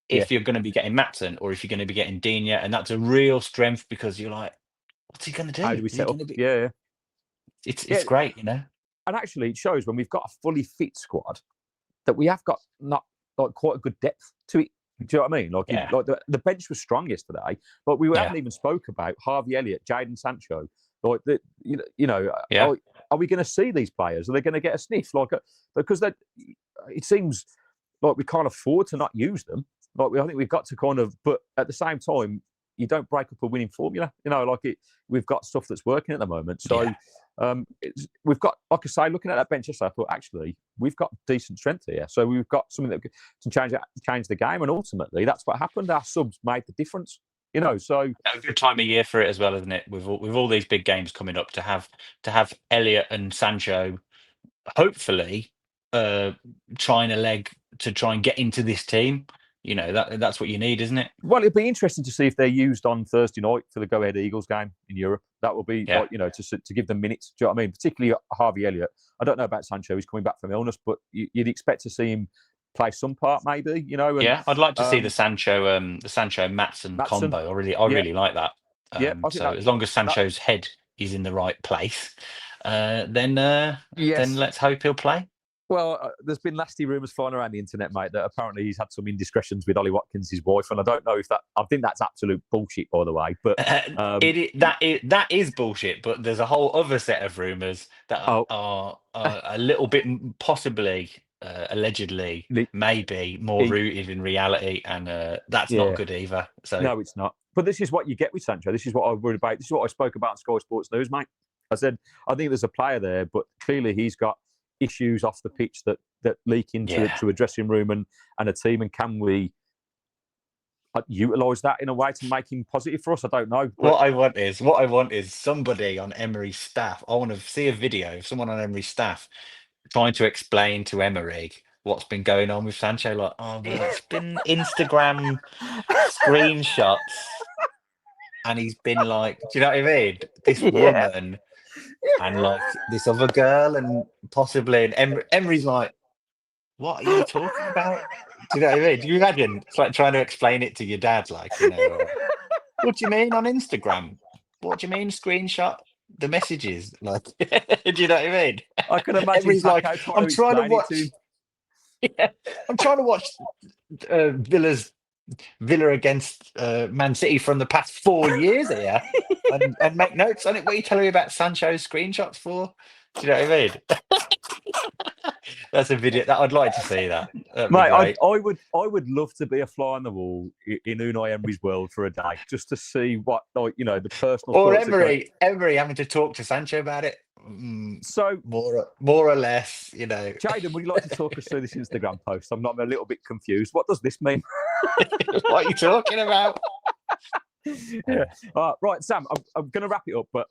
if you're going to be getting Maatsen or if you're going to be getting Digne, and that's a real strength because you're like, what's he going to do? How do we set up? Yeah. It's great, And actually, it shows when we've got a fully fit squad that we have got not like quite a good depth to it. Do you know what I mean? Like the bench was strong yesterday, but we haven't even spoke about Harvey Elliott, Jadon Sancho. Like are we going to see these players? Are they going to get a sniff? Because it seems like we can't afford to not use them. I think we've got to but at the same time, you don't break up a winning formula. We've got stuff that's working at the moment. So we've got, like I say, looking at that bench yesterday, I thought actually we've got decent strength here. So we've got something that can change the game, and ultimately that's what happened. Our subs made the difference. So a good time of year for it as well, isn't it? With all these big games coming up, to have Elliott and Sancho, hopefully, trying a leg to try and get into this team. That's what you need, isn't it? Well, it'd be interesting to see if they're used on Thursday night for the Go Ahead Eagles game in Europe. That will be, to give them minutes. Do you know what I mean? Particularly Harvey Elliott. I don't know about Sancho. He's coming back from illness, but you'd expect to see him play some part, maybe. I'd like to see the Sancho Maatsen combo. I really like that. So as long as Sancho's head is in the right place, then let's hope he'll play. Well, there's been nasty rumours flying around the internet, mate, that apparently he's had some indiscretions with Ollie Watkins, his wife, and I don't know if I think that's absolute bullshit, by the way. But that is bullshit. But there's a whole other set of rumours that are a little bit possibly, allegedly, maybe more rooted in reality, and that's not good either. So no, it's not. But this is what you get with Sancho. This is what I worried about. This is what I spoke about on Sky Sports News, mate. I said I think there's a player there, but clearly he's got issues off the pitch that leak into to a dressing room and a team, and can we utilise that in a way to make him positive for us? I don't know. What I want is somebody on Emery's staff. I want to see a video of someone on Emery's staff trying to explain to Emery what's been going on with Sancho. Like, it's been Instagram screenshots, and he's been like, do you know what I mean? This woman. And like this other girl, and possibly, and Emery's like, "What are you talking about?" Do you know what I mean? Do you imagine? It's like trying to explain it to your dad, like, what do you mean on Instagram? What do you mean screenshot the messages? Like, do you know what I mean? I can imagine. Emery's like, I'm trying to watch. I'm trying to watch Villa against Man City from the past 4 years here, and make notes on it. What are you telling me about Sancho's screenshots for? Do you know what I mean? That's a video that I'd like to see. That mate, I would love to be a fly on the wall in Unai Emery's world for a day, just to see what, the personal. Or Emery having to talk to Sancho about it. So more or less, Jadon, would you like to talk us through this Instagram post? I'm a little bit confused. What does this mean? What are you talking about? Right, Sam. I'm going to wrap it up, but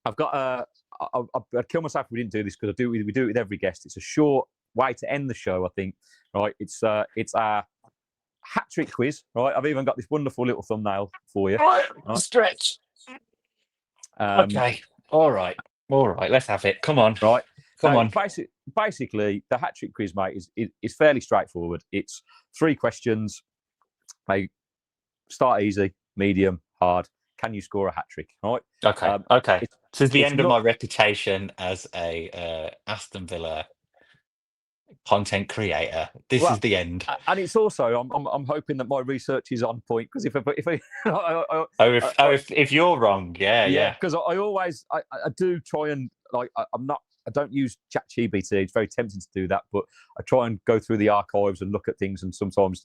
I'd kill myself if we didn't do this, because we do it with every guest. It's a short way to end the show, I think. Right? It's our hat trick quiz. Right? I've even got this wonderful little thumbnail for you. Right. Stretch. Okay. All right. Let's have it. Come on. Right. Come on. Basically, the hat trick quiz, mate, is fairly straightforward. It's 3 questions. They start easy, medium, hard. Can you score a hat trick? Right. Okay. Okay. This is the end of my reputation as a Aston Villa content creator. This is the end. And it's also, I'm hoping that my research is on point, because if you're wrong, yeah. Because I always do try and, like, I'm not I don't use ChatGPT. It's very tempting to do that, but I try and go through the archives and look at things. And sometimes,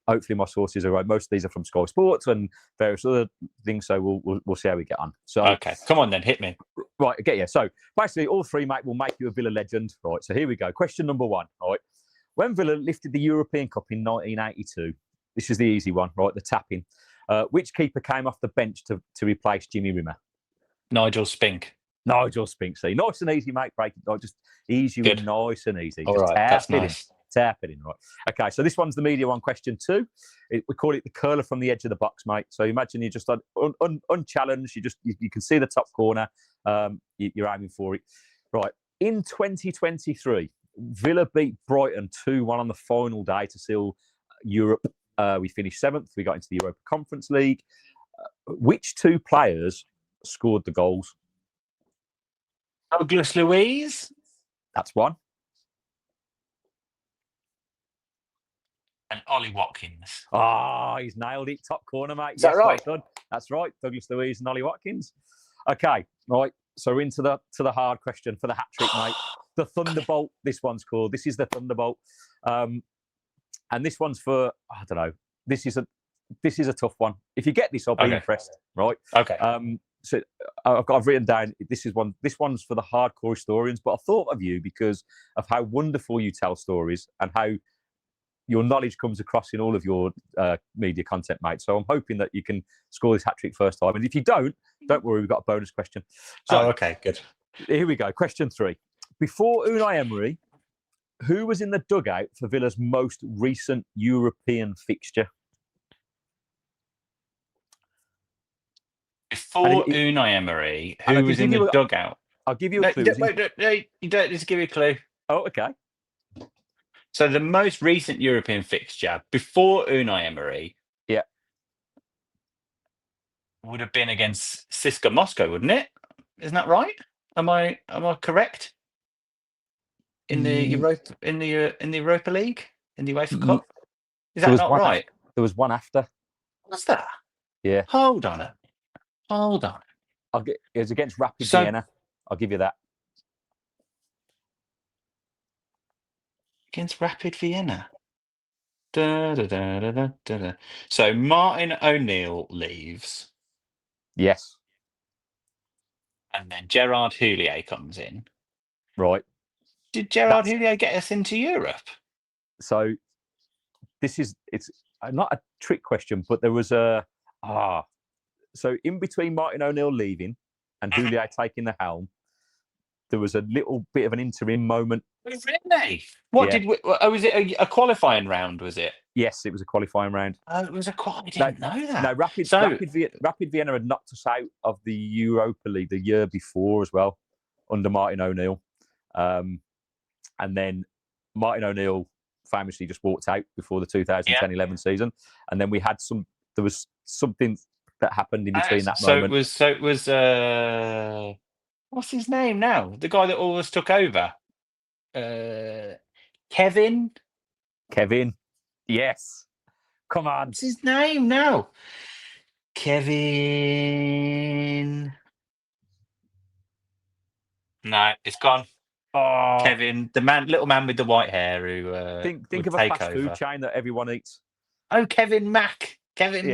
hopefully my sources are right. Most of these are from Sky Sports and various other things. So we'll see how we get on. So okay, come on then, hit me. Right, I get you. So basically, all three, mate, will make you a Villa legend. Right. So here we go. Question number 1. Right. When Villa lifted the European Cup in 1982, this is the easy one, right? The tapping. Which keeper came off the bench to replace Jimmy Rimmer? Nigel Spink. Nigel Spink. See, nice and easy, mate. Break it. Just easy and nice and easy. All just right, that's nice. Tap it in, right? Okay, so this one's the media one, question 2. We call it the curler from the edge of the box, mate. So imagine you're just unchallenged. You can see the top corner. You're aiming for it, right? In 2023, Villa beat Brighton 2-1 on the final day to seal Europe. We finished 7th. We got into the Europa Conference League. Which 2 players scored the goals? Douglas Luiz. That's one. And Ollie Watkins. He's nailed it. Top corner, mate. Is that right? Well done. That's right. Douglas Luiz and Ollie Watkins. Okay, right. So we're into the hard question for the hat trick, mate. The Thunderbolt. This one's called. This is the Thunderbolt. And this one's for, I don't know. This is a tough one. If you get this, I'll be impressed. Right. Okay. So I've written down. This one's for the hardcore historians. But I thought of you because of how wonderful you tell stories and how your knowledge comes across in all of your media content, mate. So I'm hoping that you can score this hat trick first time. And if you don't worry, we've got a bonus question. So, okay, good. Here we go. Question 3. Before Unai Emery, who was in the dugout for Villa's most recent European fixture? Before Unai Emery, who was in the dugout? I'll give you a clue. You don't just give me a clue. Oh, okay. So the most recent European fixture before Unai Emery, would have been against CSKA Moscow, wouldn't it? Isn't that right? Am I correct? In the Europa League, in the UEFA Cup, is that not right? There was one after. What's that? Yeah. Hold on. It was against Rapid Vienna. I'll give you that. Against Rapid Vienna. So Martin O'Neill leaves. Yes. And then Gerard Houllier comes in. Right. Did Gerard Houllier get us into Europe? So it's not a trick question, but there was so in between Martin O'Neill leaving and Houllier taking the helm, there was a little bit of an interim moment. Really? Was it a qualifying round, was it? Yes, it was a qualifying round. Oh, it was a qualifying. I didn't know that. No, Rapid Vienna had knocked us out of the Europa League the year before as well, under Martin O'Neill. And then Martin O'Neill famously just walked out before the 2010-11 season. And then there was something that happened in between that moment. So it was what's his name now? The guy that always took over. Kevin. Yes. Come on. What's his name now? Kevin. No, it's gone. Oh, Kevin, the little man with the white hair who think of a fast food chain that everyone eats. Oh, Kevin Mack. Kevin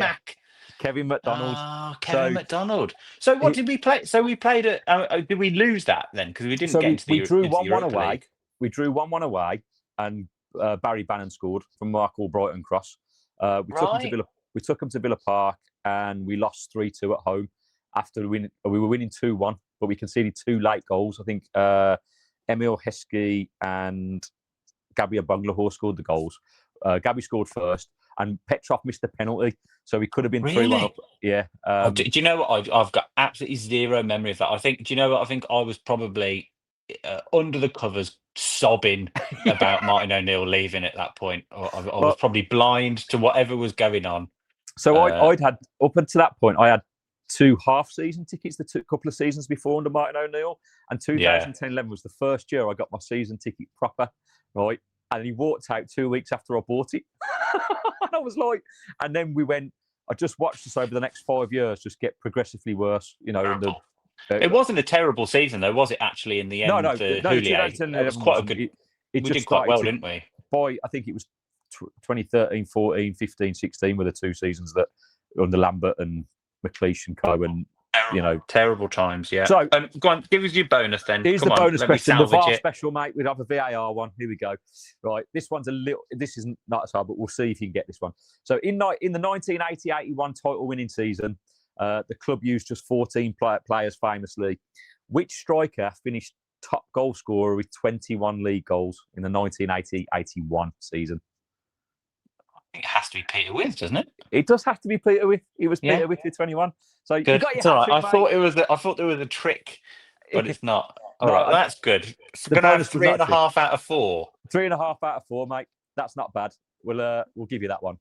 McDonald. Oh, Kevin McDonald. So what did we play? So we played at. Did we lose that then? Because we didn't get into the We drew 1-1 away. League. We drew 1-1 away, and Barry Bannon scored from Mark Albrighton cross. We took him to Villa Park, and we lost 3-2 at home. After we were winning 2-1, but we conceded 2 late goals. I think Emil Heskey and Gabriel Bunglahor scored the goals. Gabby scored first, and Petrov missed the penalty, so we could have been 3-1 up. Yeah. Do you know what? I've got absolutely zero memory of that. I think. Do you know what? I think I was probably under the covers sobbing about Martin O'Neill leaving at that point. I was probably blind to whatever was going on. So I'd had, up until that point, I had 2 half-season tickets the couple of seasons before under Martin O'Neill, and 2010-11 was the first year I got my season ticket proper, right? And he walked out 2 weeks after I bought it. And I was like, and then I just watched us over the next 5 years just get progressively worse, you know. It wasn't a terrible season, though, was it? Actually, in the end, no. Juliet, it was quite a good. We did quite well, didn't we? I think it was 2013, 14, 15, 16 were the 2 seasons that under Lambert and McLeish and Co. And terrible times. Yeah. So go on, give us your bonus then. Here's the bonus question. The VAR special, mate. We'd have a VAR one. Here we go. Right, this one's this isn't not as hard, but we'll see if you can get this one. So in the 1980-81 title-winning season, the club used just 14 players famously. Which striker finished top goal scorer with 21 league goals in the 1980-81 season? It has to be Peter With, doesn't it? It does have to be Peter With. It was Peter With with 21. So good. You got your hat-trick, I thought there was a trick, but it's not. All right, that's good. So going to have 3.5 out of 4. 3.5 out of 4, mate. That's not bad. We'll give you that one.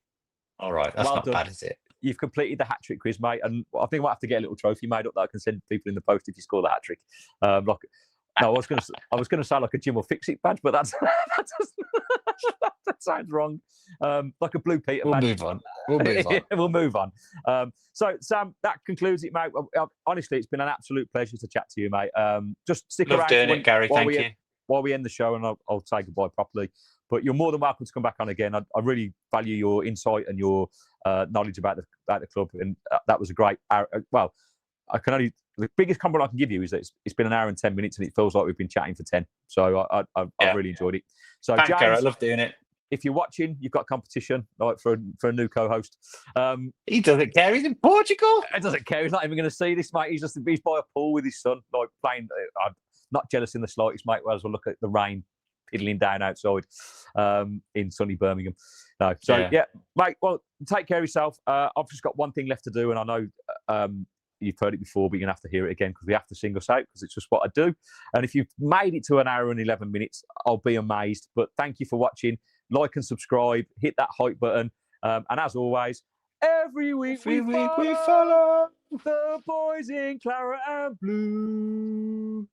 All right, that's not bad, is it? You've completed the hat-trick quiz, mate, and I think we'll have to get a little trophy made up that I can send people in the post if you score the hat-trick. No, I was going to say like a Jim or Fix-It badge, but that sounds wrong. Like a Blue Peter badge. We'll move on. So, Sam, that concludes it, mate. Honestly, it's been an absolute pleasure to chat to you, mate. Just stick around. Doing it, Gary. Thank you. While we end the show, and I'll say goodbye properly. But you're more than welcome to come back on again. I really value your insight and your knowledge about the club, and that was a great. Well, the biggest compliment I can give you is that it's been an hour and 10 minutes, and it feels like we've been chatting for 10. So I've really enjoyed it. So thanks, James, Gary. I love doing it. If you're watching, you've got competition like for a new co-host. He doesn't care. He's in Portugal. He doesn't care. He's not even going to see this, mate. He's by a pool with his son, like playing. I'm not jealous in the slightest, mate. Whereas we'll look at the rain piddling down outside in sunny Birmingham. No, so yeah, mate. Well, take care of yourself. I've just got one thing left to do, and I know you've heard it before, but you're going to have to hear it again because we have to sing us out because it's just what I do. And if you've made it to an hour and 11 minutes, I'll be amazed. But thank you for watching. Like and subscribe. Hit that hype button. And as always, every week we follow the boys in claret and blue.